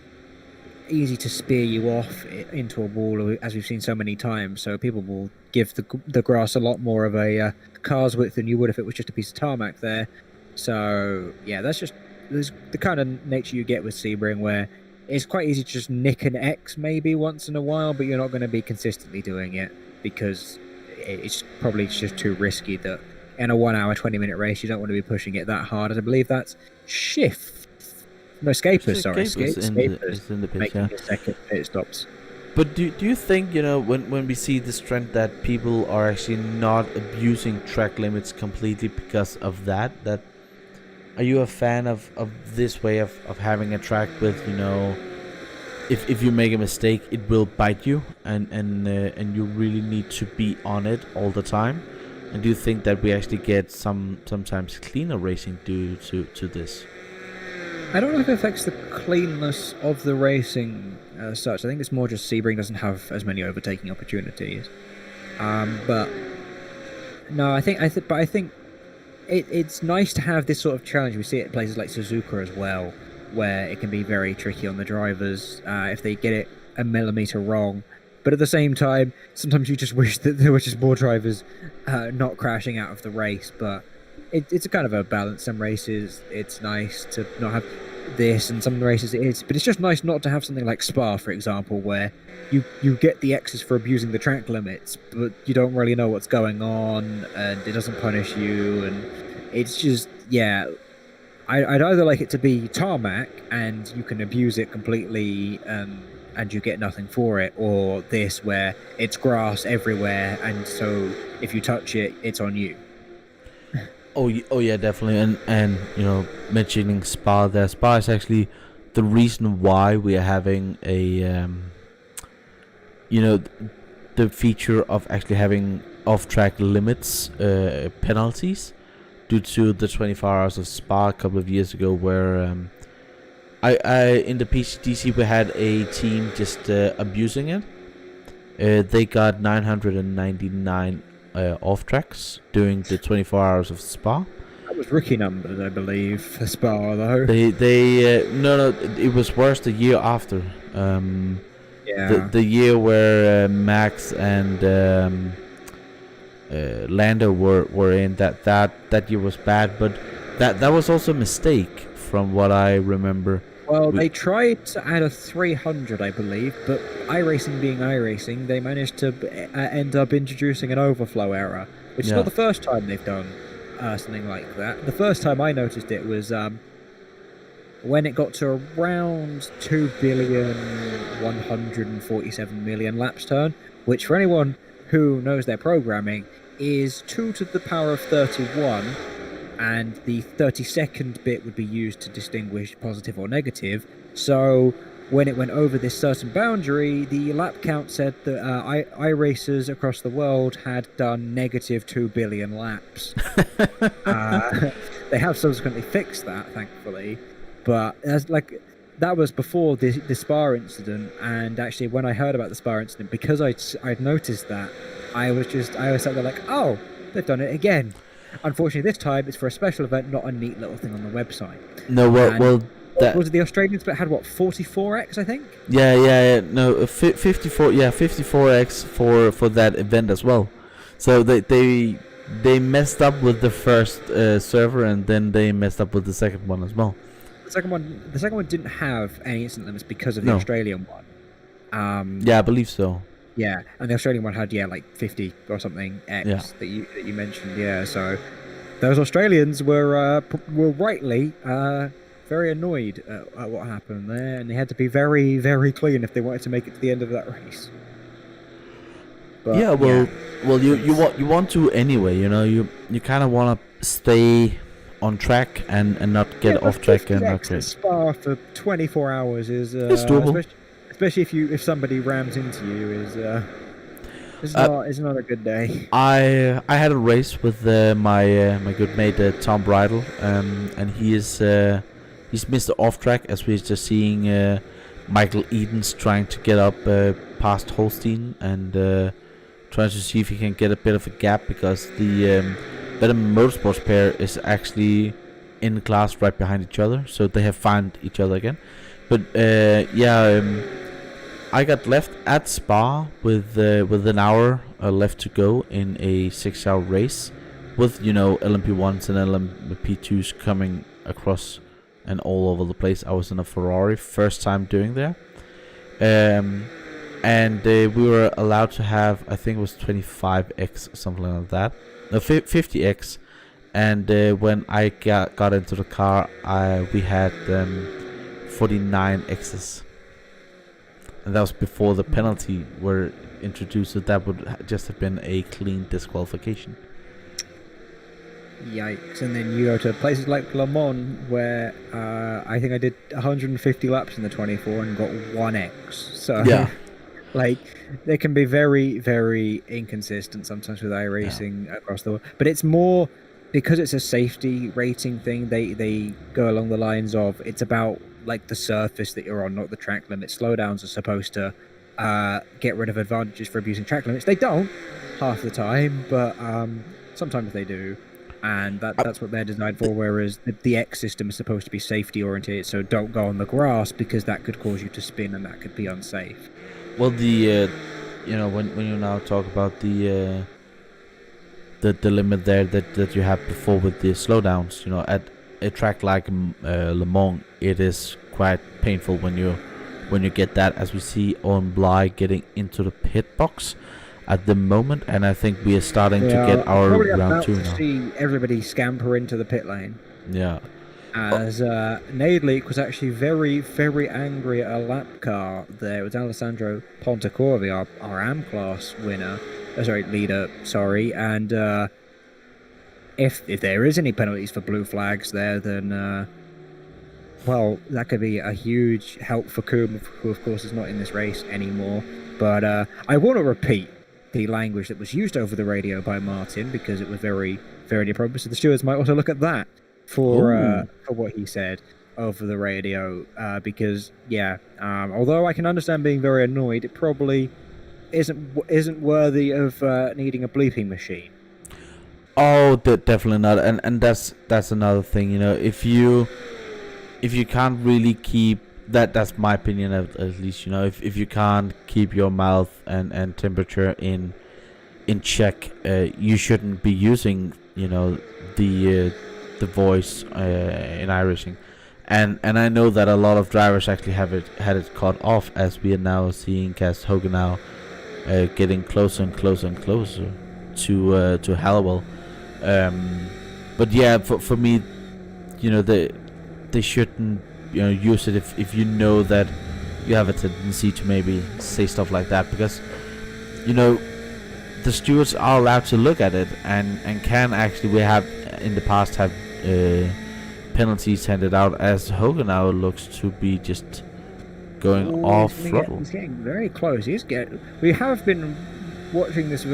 easy to spear you off into a wall, as we've seen so many times. So people will give the grass a lot more of a car's width than you would if it was just a piece of tarmac there. So yeah, there's the kind of nature you get with Sebring, where it's quite easy to just nick an X maybe once in a while, but you're not going to be consistently doing it because it's probably just too risky. That in a 1 hour 20-minute race you don't want to be pushing it that hard. I believe that's Scapers in the pit, making the second pit stops. But do you think, when we see this trend that people are actually not abusing track limits completely because of that are you a fan of this way of having a track with, if you make a mistake it will bite you, and you really need to be on it all the time? And do you think that we actually get sometimes cleaner racing due to this? I don't know if it affects the cleanness of the racing as such. I think it's more just Sebring doesn't have as many overtaking opportunities. But no, I think it's nice to have this sort of challenge. We see it at places like Suzuka as well, where it can be very tricky on the drivers if they get it a millimetre wrong. But at the same time, sometimes you just wish that there were just more drivers not crashing out of the race. But it's a kind of a balance. Some races it's nice to not have this, and some races it is. But it's just nice not to have something like Spa, for example, where you get the X's for abusing the track limits, but you don't really know what's going on, and it doesn't punish you, and it's just, I'd either like it to be tarmac, and you can abuse it completely, and you get nothing for it, or this, where it's grass everywhere, and so if you touch it, it's on you. Oh yeah, definitely. And mentioning Spa there, Spa is actually the reason why we are having a the feature of actually having off-track limits penalties due to the 24 hours of Spa a couple of years ago, where I in the PCDC we had a team just abusing it. They got 999 off tracks during the 24 hours of Spa. That was rookie numbers, I believe, for Spa though. They no, it was worse the year after. the year where Max and Lando were in, that year was bad, but that was also a mistake from what I remember. Well, they tried to add a 300, I believe, but iRacing being iRacing, they managed to end up introducing an overflow error, which is not the first time they've done something like that. The first time I noticed it was when it got to around 2,147,000,000 laps turn, which for anyone who knows their programming is 2 to the power of 31, and the 32nd bit would be used to distinguish positive or negative. So when it went over this certain boundary, the lap count said that iRacers across the world had done negative 2 billion laps. They have subsequently fixed that, thankfully, but that was before the Spa incident. And actually, when I heard about the Spa incident, because I'd noticed that, I was sat there like, oh, they've done it again. Unfortunately, this time it's for a special event, not a neat little thing on the website. No, well, that was it the Australians, but had what, 44x, I think. Yeah. No, 54. Yeah, 54x for that event as well. So they messed up with the first server, and then they messed up with the second one as well. The second one didn't have any instant limits because of the Australian one. Yeah, I believe so. Yeah, and the Australian one had like 50 or something X that you mentioned. Yeah, so those Australians were rightly very annoyed at what happened there, and they had to be very, very clean if they wanted to make it to the end of that race. But, you want to anyway. You know, you kind of want to stay on track and not get off track and not great. Spa for 24 hours is it's doable. Especially if somebody rams into you is not a good day. I had a race with my good mate Tom Bridle, and he's missed off track, as we're just seeing Michael Edens trying to get up past Holstein and trying to see if he can get a bit of a gap, because the Better Motorsports pair is actually in the class right behind each other, so they have found each other again. But I got left at Spa with an hour left to go in a 6-hour race, with LMP1s and LMP2s coming across and all over the place. I was in a Ferrari, first time doing there, and we were allowed to have, I think it was 25x, something like that, no, 50x. And when I got into the car, we had 49x's. And that was before the penalty were introduced, so that would just have been a clean disqualification. Yikes. And then you go to places like Le Mans, where I think I did 150 laps in the 24 and got 1x. So, yeah. They can be very, very inconsistent sometimes with iRacing across the world. But it's more, because it's a safety rating thing, they go along the lines of, it's about the surface that you're on, not the track limit. Slowdowns are supposed to get rid of advantages for abusing track limits. They don't half the time, but sometimes they do, and that's what they're designed for. Whereas the X system is supposed to be safety oriented, so don't go on the grass because that could cause you to spin and that could be unsafe. Well, when you now talk about the limit there that you had before with the slowdowns, at a track like Le Mans, it is quite painful when you get that, as we see on Bly getting into the pit box at the moment, and I think we are starting to get our round 2 now. See everybody scamper into the pit lane. Yeah. As Nadleek was actually very, very angry at a lap car there. It was Alessandro Pontecorvi, our AM class winner. Leader, and if there is any penalties for blue flags there, then that could be a huge help for Coombe, who of course is not in this race anymore. But I want to repeat the language that was used over the radio by Martin, because it was very, very inappropriate. So the stewards might also look at that for what he said over the radio, because although I can understand being very annoyed, it probably isn't worthy of needing a bleeping machine. Oh, definitely not. And that's another thing. If you can't really keep that's my opinion at least. If you can't keep your mouth and temperature in check, you shouldn't be using the voice in iRacing. And I know that a lot of drivers actually had it cut off, as we are now seeing Cas Hoganau getting closer and closer and closer to Hallowell. But yeah, for me, they shouldn't use it if you know that you have a tendency to maybe say stuff like that, because the stewards are allowed to look at it and can actually, we have in the past have penalties handed out, as Hoganau looks to be just going off throttle. He's getting very close. We have been watching this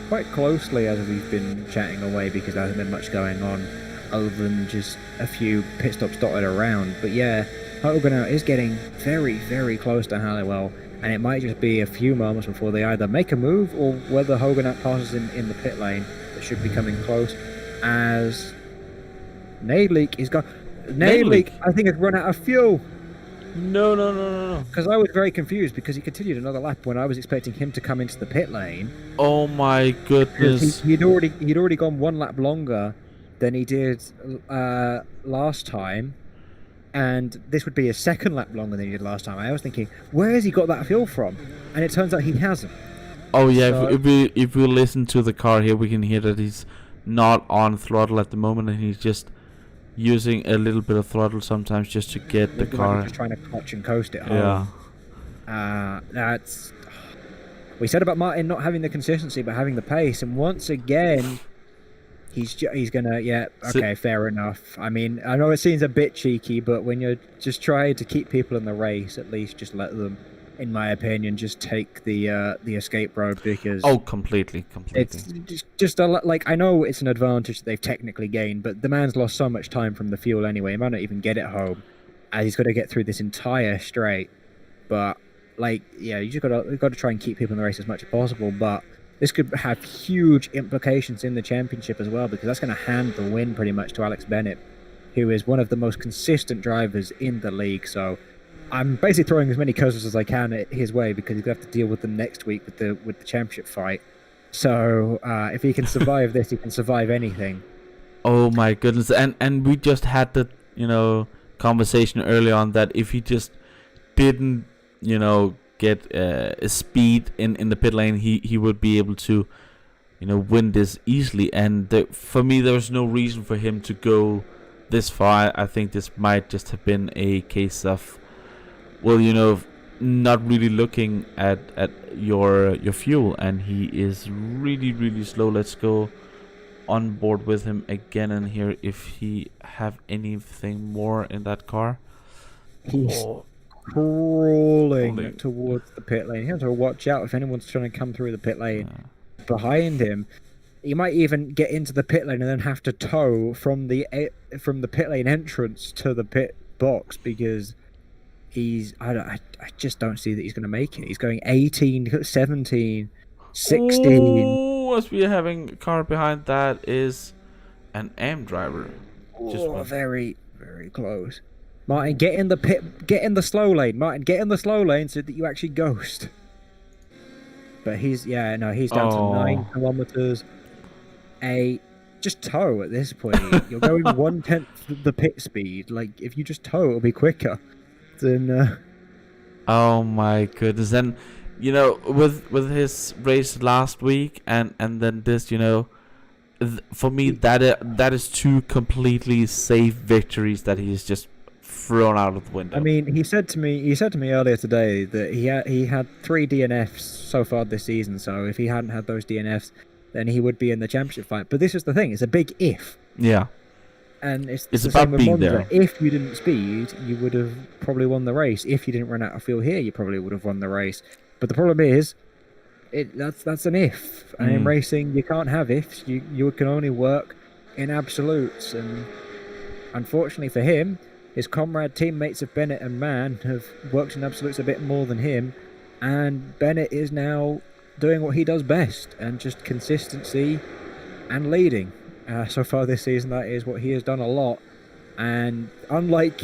quite closely as we've been chatting away, because there hasn't been much going on other than just a few pit stops dotted around. But yeah, Hoganau is getting very, very close to Halliwell, and it might just be a few moments before they either make a move or whether Hoganau passes in the pit lane that should be coming close, as Nadleek is gone. Nadleek, I think, has run out of fuel. No. Because I was very confused, because he continued another lap when I was expecting him to come into the pit lane. Oh my goodness! He'd already gone one lap longer than he did last time, and this would be a second lap longer than he did last time. I was thinking, where has he got that fuel from? And it turns out he hasn't. Oh yeah, so, if we listen to the car here, we can hear that he's not on throttle at the moment, and he's just using a little bit of throttle sometimes just to get the car. Just trying to clutch and coast it home. Yeah. That's. We said about Martin not having the consistency but having the pace, and once again, he's gonna. Yeah. Okay. Fair enough. I mean, I know it seems a bit cheeky, but when you're just trying to keep people in the race, at least just let them, in my opinion, just take the escape road, because completely. It's just I know it's an advantage that they've technically gained, but the man's lost so much time from the fuel anyway. He might not even get it home, and he's got to get through this entire straight. But you just got to try and keep people in the race as much as possible. But this could have huge implications in the championship as well, because that's going to hand the win pretty much to Alex Bennett, who is one of the most consistent drivers in the league. So I'm basically throwing as many coasters as I can his way, because he's going to have to deal with them next week with the championship fight. So if he can survive this, he can survive anything. Oh my goodness! And we just had the conversation early on that if he just didn't get a speed in the pit lane, he would be able to win this easily. And for me, there was no reason for him to go this far. I think this might just have been a case of, not really looking at your fuel, and he is really, really slow. Let's go on board with him again and hear if he have anything more in that car. He's crawling towards the pit lane. He has to watch out if anyone's trying to come through the pit lane behind him. He might even get into the pit lane and then have to tow from the pit lane entrance to the pit box, because I just don't see that he's going to make it. He's going 18, 17, 16. As we are having a car behind that is an AM driver. Very, very close. Martin, get in the pit. Get in the slow lane. Martin, get in the slow lane so that you actually ghost. But he's down to 9 kilometers. Just tow at this point. You're going 1/10 the pit speed. If you just tow, it'll be quicker. Then. Oh my goodness! And with his race last week and then this, for me that is two completely safe victories that he's just thrown out of the window. I mean, he said to me earlier today that he had 3 DNFs so far this season. So if he hadn't had those DNFs, then he would be in the championship fight. But this is the thing; it's a big if. Yeah. And it's the about same with being Monza. there. If you didn't speed, you would have probably won the race. If you didn't run out of fuel here, you probably would have won the race. But the problem is, that's an if. And in racing, you can't have ifs. You can only work in absolutes. And unfortunately for him, his comrade teammates of Bennett and Mann have worked in absolutes a bit more than him. And Bennett is now doing what he does best, and just consistency and leading. So far this season, that is what he has done a lot. And unlike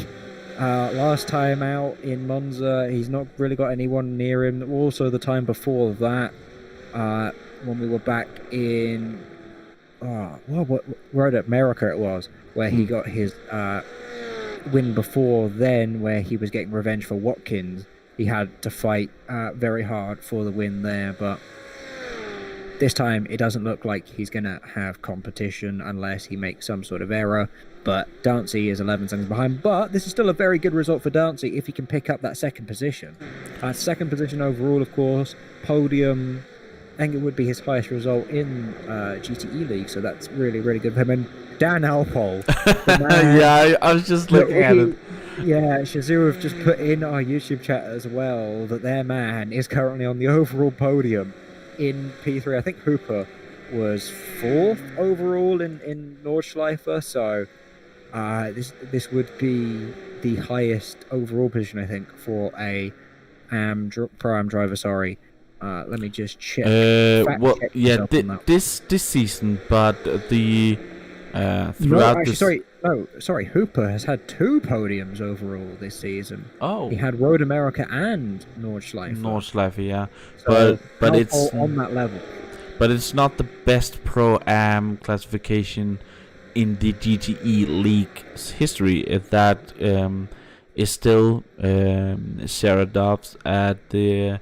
Last time out in Monza, he's not really got anyone near him. Also, the time before that, when we were back in, where at America it was, where he got his win before then, where he was getting revenge for Watkins. He had to fight very hard for the win there, but this time it doesn't look like he's going to have competition unless he makes some sort of error. But Dancy is 11 seconds behind. But this is still a very good result for Dancy if he can pick up that second position. Second position overall, of course. Podium, I think it would be his highest result in GTE League. So that's really, really good for him. And Dan Alpole. Yeah, I was just looking at it. Yeah, Shazoo have just put in our YouTube chat as well that their man is currently on the overall podium in P3. I think Hooper was 4th overall in Nordschleife, so this would be the highest overall position, I think, for a pro-am driver. Sorry, let me just check. This season, but the throughout sorry, Hooper has had 2 podiums overall this season. Oh, he had Road America and Nordschleife. Nordschleife, yeah, so but it's on that level. But it's not the best pro-am classification in the GTE League's history. If that is still Sarah Dobbs at the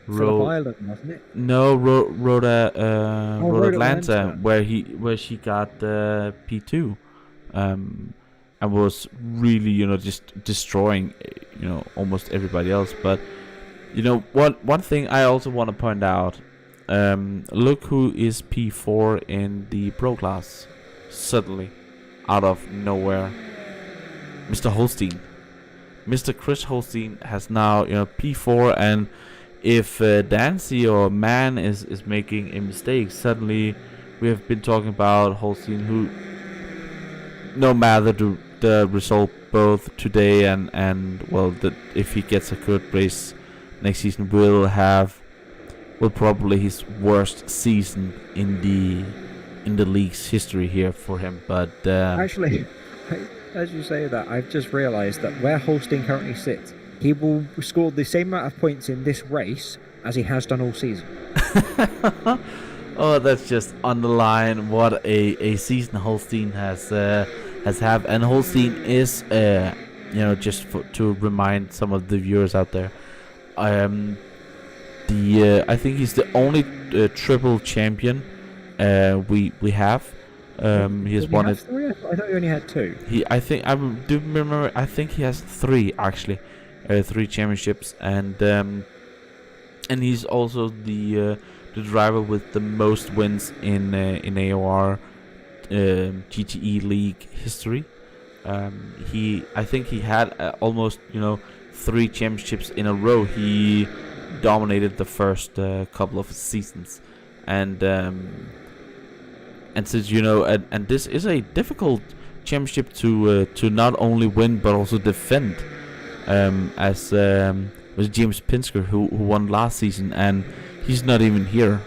Island, wasn't it? No, Road Atlanta, Atlanta, where she got P2, and was really just destroying almost everybody else. But one thing I also want to point out. Look who is P4 in the pro class. Suddenly, out of nowhere, Mr. Holstein. Mr. Chris Holstein has now P4, and if Dancy or Man is making a mistake, suddenly we have been talking about Holstein, who, no matter the result both today and if he gets a good race next season, will probably his worst season in the league's history here for him. But actually, as you say that, I've just realised that where Holstein currently sits, he will score the same amount of points in this race as he has done all season. Oh, that's just underline what a season Holstein has had. And Holstein is just to remind some of the viewers out there, I think he's the only triple champion we have. He has won it. I thought he only had 2. I do remember. I think he has 3 actually, 3 championships, and he's also the driver with the most wins in AOR GTE League history. I think he had almost 3 championships in a row. He dominated the first couple of seasons, and since and this is a difficult championship to not only win but also defend, as was James Pinsker who won last season, and he's not even here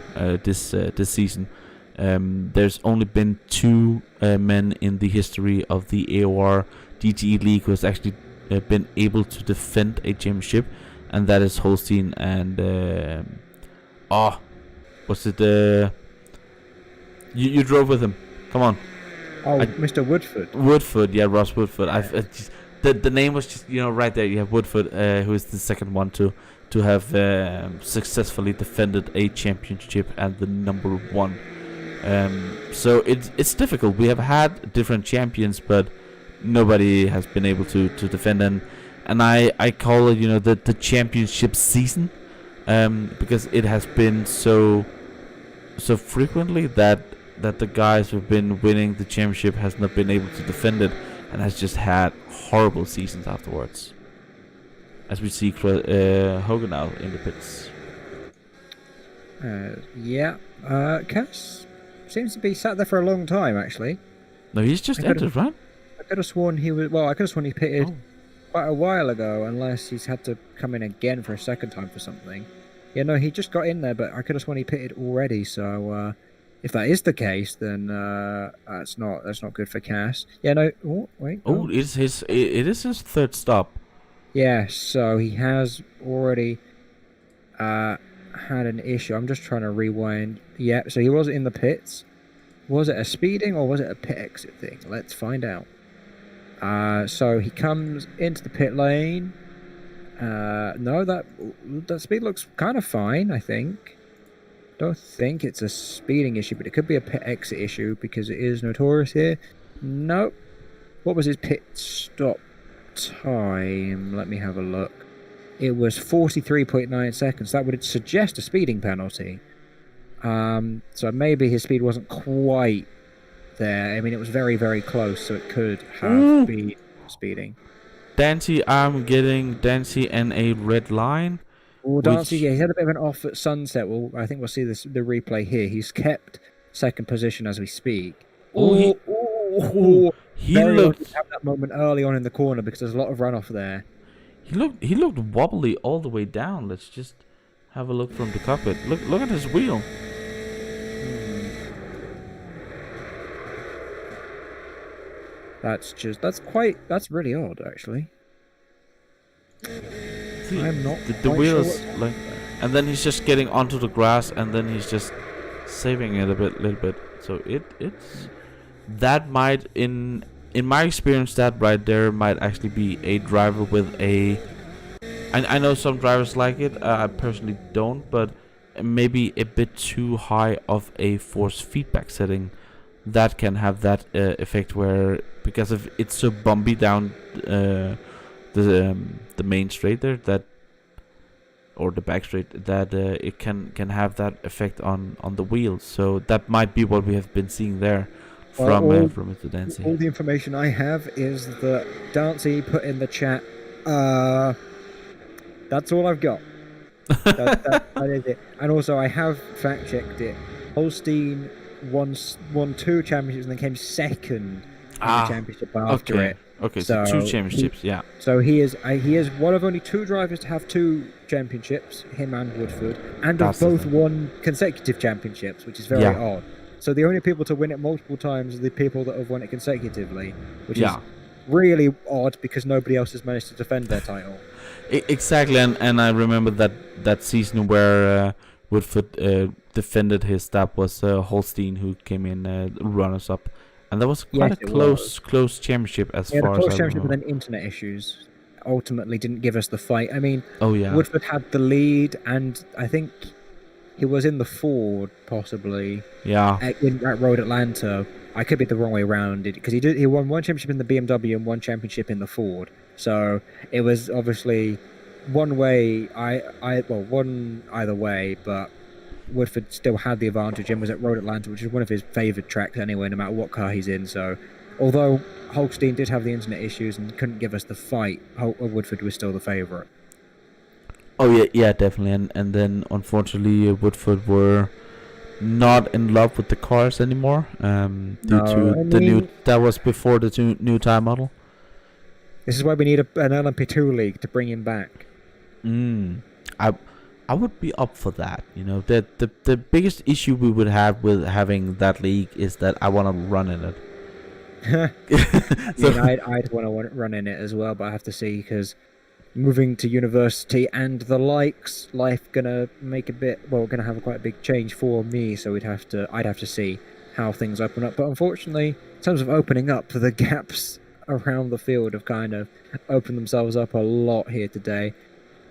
this season. There's only been 2 men in the history of the AOR GTE League who has actually been able to defend a championship, and that is Holstein and was it you drove with him? Come on. Mr. Woodford. Woodford, yeah, Ross Woodford. The name was just right there. You have Woodford, who is the second one to have successfully defended a championship and the number 1. So it's difficult. We have had different champions, but nobody has been able to defend, and I call it the championship season, because it has been so frequently that the guys who've been winning the championship has not been able to defend it, and has just had horrible seasons afterwards, as we see Hogan now in the pits. Cass seems to be sat there for a long time, actually. No, he's just entered, right? I could have sworn he was. Well, I could have sworn he pitted quite a while ago, unless he's had to come in again for a second time for something. Yeah, no, he just got in there, but I could have sworn he pitted already. So if that is the case, then that's not good for Cass. Yeah, no. Oh, wait. Oh, it is his third stop. Yeah, so he has already had an issue. I'm just trying to rewind. Yeah, so he was in the pits. Was it a speeding or was it a pit exit thing? Let's find out. So he comes into the pit lane. No, that speed looks kind of fine, I think. Don't think it's a speeding issue, but it could be a pit exit issue because it is notorious here. Nope. What was his pit stop time? Let me have a look. It was 43.9 seconds. That would suggest a speeding penalty. So maybe his speed wasn't quite there. I mean, it was very, very close, so it could have been speeding. Dancy, I'm getting Dancy and a red line. Well, Dancy, yeah, he had a bit of an off at sunset. Well, I think we'll see the replay here. He's kept second position as we speak. He looked at that moment early on in the corner because there's a lot of runoff there. He looked wobbly all the way down. Let's just have a look from the cockpit. Look at his wheel. That's really odd, actually. I'm not the wheels like, and then he's just getting onto the grass, and then he's just saving it little bit. So it's that might in my experience, that right there might actually be a driver with a. I know some drivers like it. I personally don't, but maybe a bit too high of a force feedback setting. That can have that effect where, because of it's so bumpy down the main straight there, that, or the back straight, that it can have that effect on the wheels. So that might be what we have been seeing there from Mr. Dancy. All the information I have is that Dancy put in the chat. That's all I've got. That is it. And also, I have fact checked it. Holstein won 2 championships and then came second in the championship after it. Okay, so 2 championships, yeah. So he is one of only 2 drivers to have 2 championships, him and Woodford, and have both won consecutive championships, which is very odd. So the only people to win it multiple times are the people that have won it consecutively, which is really odd because nobody else has managed to defend their title. Exactly, and I remember that season where Woodford defended his. That was Holstein who came in runners up, and that was quite a close championship as far as I remember. Championship, but then internet issues ultimately didn't give us the fight. I mean, Woodford had the lead, and I think he was in the Ford possibly. Yeah. At Road Atlanta. I could be the wrong way around it because he won 1 championship in the BMW and 1 championship in the Ford. So it was obviously one way. One either way, but Woodford still had the advantage and was at Road Atlanta, which is one of his favoured tracks anyway, no matter what car he's in. So although Holstein did have the internet issues and couldn't give us the fight, Woodford was still the favourite. Oh yeah, definitely. And then unfortunately Woodford were not in love with the cars anymore due to the new. That was before the new tire model. This is why we need an LMP2 league to bring him back. I would be up for that. You know, the biggest issue we would have with having that league is that I want to run in it. I'd want to run in it as well, but I have to see because moving to university and the likes, life gonna gonna have quite a big change for me. So I'd have to see how things open up. But unfortunately, in terms of opening up, the gaps around the field have kind of opened themselves up a lot here today.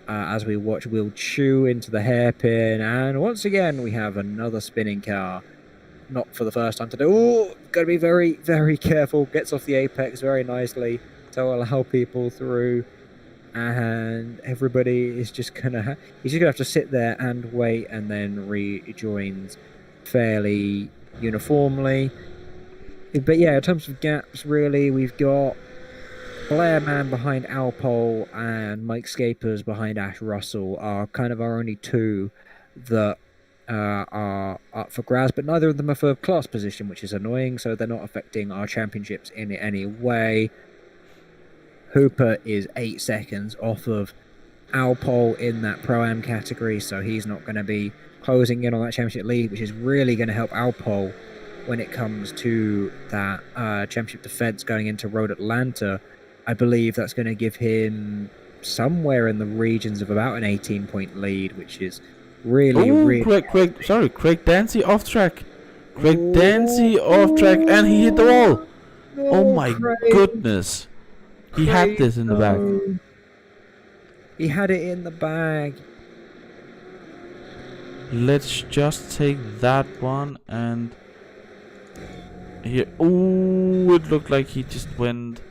As we watch Will chew into the hairpin, and once again we have another spinning car. Not for the first time today. Oh, gotta be very, very careful. Gets off the apex very nicely to allow people through. And everybody is just gonna he's just gonna have to sit there and wait, and then rejoins fairly uniformly. But yeah, in terms of gaps, really, we've got Blair Man behind Alpole and Mike Scapers behind Ash Russell are kind of our only 2 that are up for grabs, but neither of them are for class position, which is annoying, so they're not affecting our championships in any way. Hooper is 8 seconds off of Alpole in that Pro-Am category, so he's not going to be closing in on that championship lead, which is really going to help Alpole when it comes to that championship defense going into Road Atlanta. I believe that's going to give him somewhere in the regions of about an 18-point lead, which is really... Craig Dancy off track. Craig Dancy off track, and he hit the wall. Oh my goodness. He had this in the bag. He had it in the bag. Let's just take that one and here. Oh, it looked like he just went.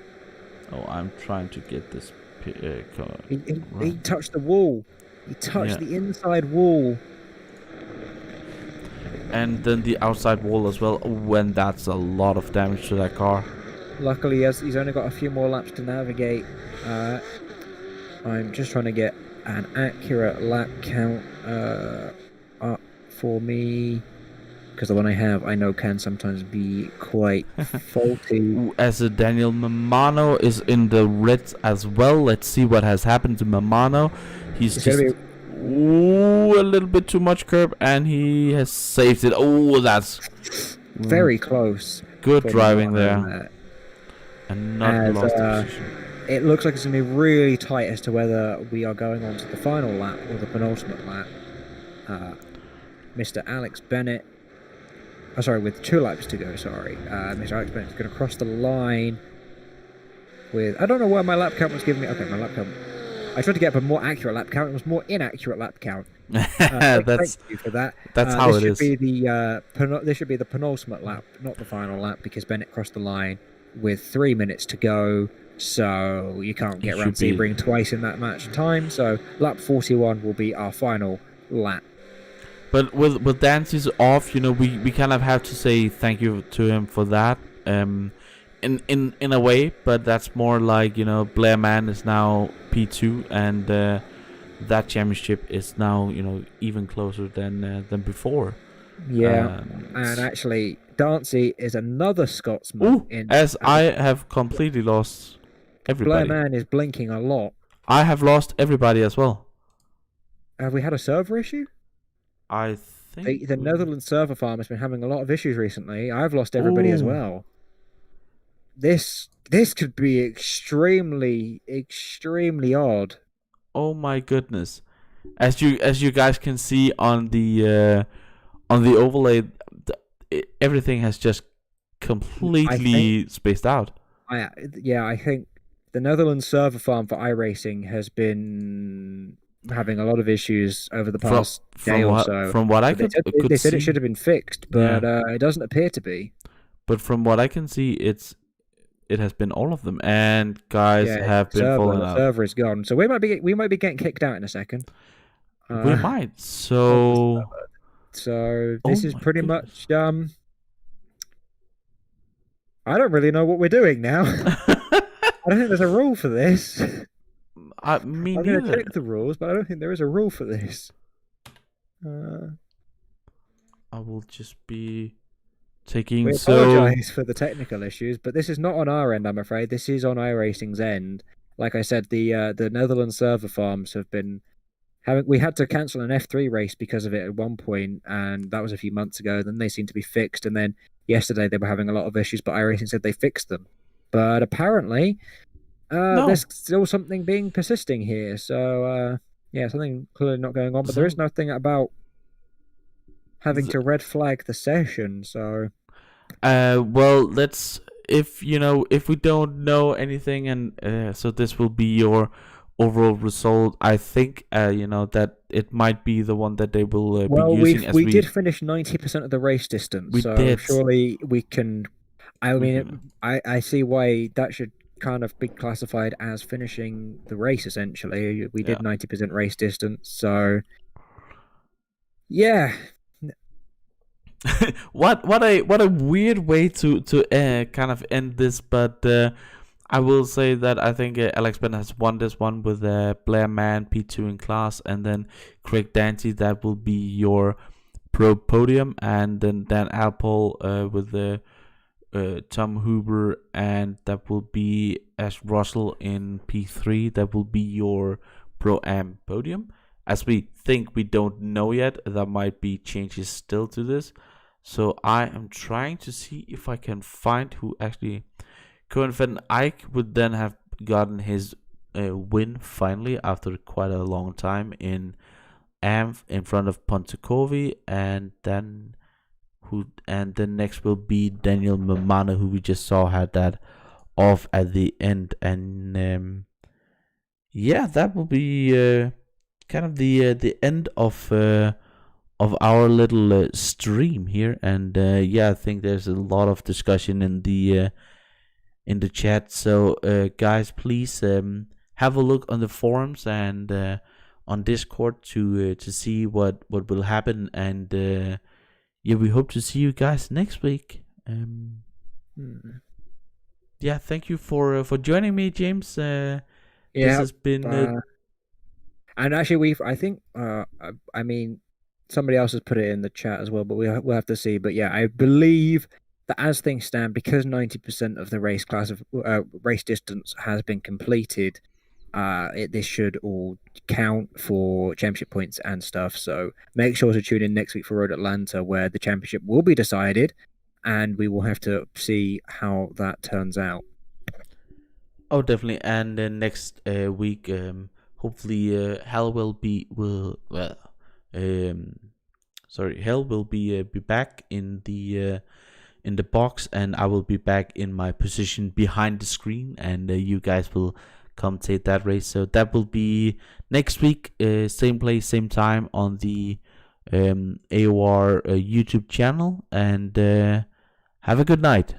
Oh, I'm trying to get this. He touched the wall. He touched the inside wall. And then the outside wall as well. When that's a lot of damage to that car. Luckily, he's only got a few more laps to navigate. I'm just trying to get an accurate lap count up for me, because the one I have, I know, can sometimes be quite faulty. As a Daniel Mamano is in the red as well. Let's see what has happened to Mamano. He's just a little bit too much curb, and he has saved it. Oh, that's very close. Good driving there. And not lost the position. It looks like it's going to be really tight as to whether we are going on to the final lap or the penultimate lap. Mr. Alex Bennett, with 2 laps to go, Mr. Alex Bennett is going to cross the line with, I don't know why my lap count was giving me, my lap count. I tried to get up a more accurate lap count, it was more inaccurate lap count. Thank you for that. That's how it is. This should be the penultimate lap, not the final lap, because Bennett crossed the line with 3 minutes to go. So you can't get around Sebring twice in that match time. So lap 41 will be our final lap. But with Dancy's off, we kind of have to say thank you to him for that. In a way, but that's more like Blair Mann is now P2, and that championship is now even closer than before. Yeah, and actually, Dancy is another Scotsman. I have completely lost everybody. Blair Mann is blinking a lot. I have lost everybody as well. Have we had a server issue? I think the Netherlands server farm has been having a lot of issues recently. I've lost everybody as well. This could be extremely odd. Oh my goodness! As you guys can see on the overlay, everything has just completely spaced out. I think the Netherlands server farm for iRacing has been having a lot of issues over the past day or so. From what I could see, they said it should have been fixed, but it doesn't appear to be. But from what I can see, it has been all of them, and guys have been falling out. The server is gone, so we might be getting kicked out in a second. We might. So this is pretty much. I don't really know what we're doing now. I don't think there's a rule for this. I'm going to check the rules, but I don't think there is a rule for this. I will just be taking. We apologise for the technical issues, but this is not on our end, I'm afraid. This is on iRacing's end. Like I said, the Netherlands server farms have been having. We had to cancel an F3 race because of it at one point, and that was a few months ago. Then they seemed to be fixed, and then yesterday they were having a lot of issues, but iRacing said they fixed them. But apparently, there's still something being persisting here. So something clearly not going on. But there is nothing about having to red flag the session. So, well, let's if we don't know anything, and so this will be your overall result. I think that it might be the one that they will be using. We did finish 90% of the race distance. Surely we can. I mean, I see why that should kind of be classified as finishing the race. Essentially, we did 90% race distance. So, yeah. what a weird way to kind of end this, but I will say that I think Alex Bennett has won this one with Blair Mann P2 in class, and then Craig Dancy, that will be your pro podium, and then Dan Alpole with the Tom Huber, and that will be Ash Russell in P3, that will be your Pro-Am podium. As we think we don't know yet, there might be changes still to this. So I am trying to see if I can find who actually... Cohen Van Eyck would then have gotten his win finally after quite a long time in AM in front of Pontecorvi, and then next will be Daniel Mamana, who we just saw had that off at the end. And yeah, that will be kind of the end of our little stream here. And yeah, I think there's a lot of discussion in the chat. So guys, please have a look on the forums and on Discord to see what will happen. And yeah, we hope to see you guys next week. Yeah, thank you for joining me, James. This has been and actually I think I mean, somebody else has put it in the chat as well, but we'll have to see. But yeah, I believe that as things stand, because 90% of the race class of race distance has been completed, this should all count for championship points and stuff. So make sure to tune in next week for Road Atlanta, where the championship will be decided, and we will have to see how that turns out. Oh, definitely. And next week, hopefully, Hell will be back in the box, and I will be back in my position behind the screen, and you guys will commentate that race. So that will be next week, same place, same time on the AOR YouTube channel. And have a good night.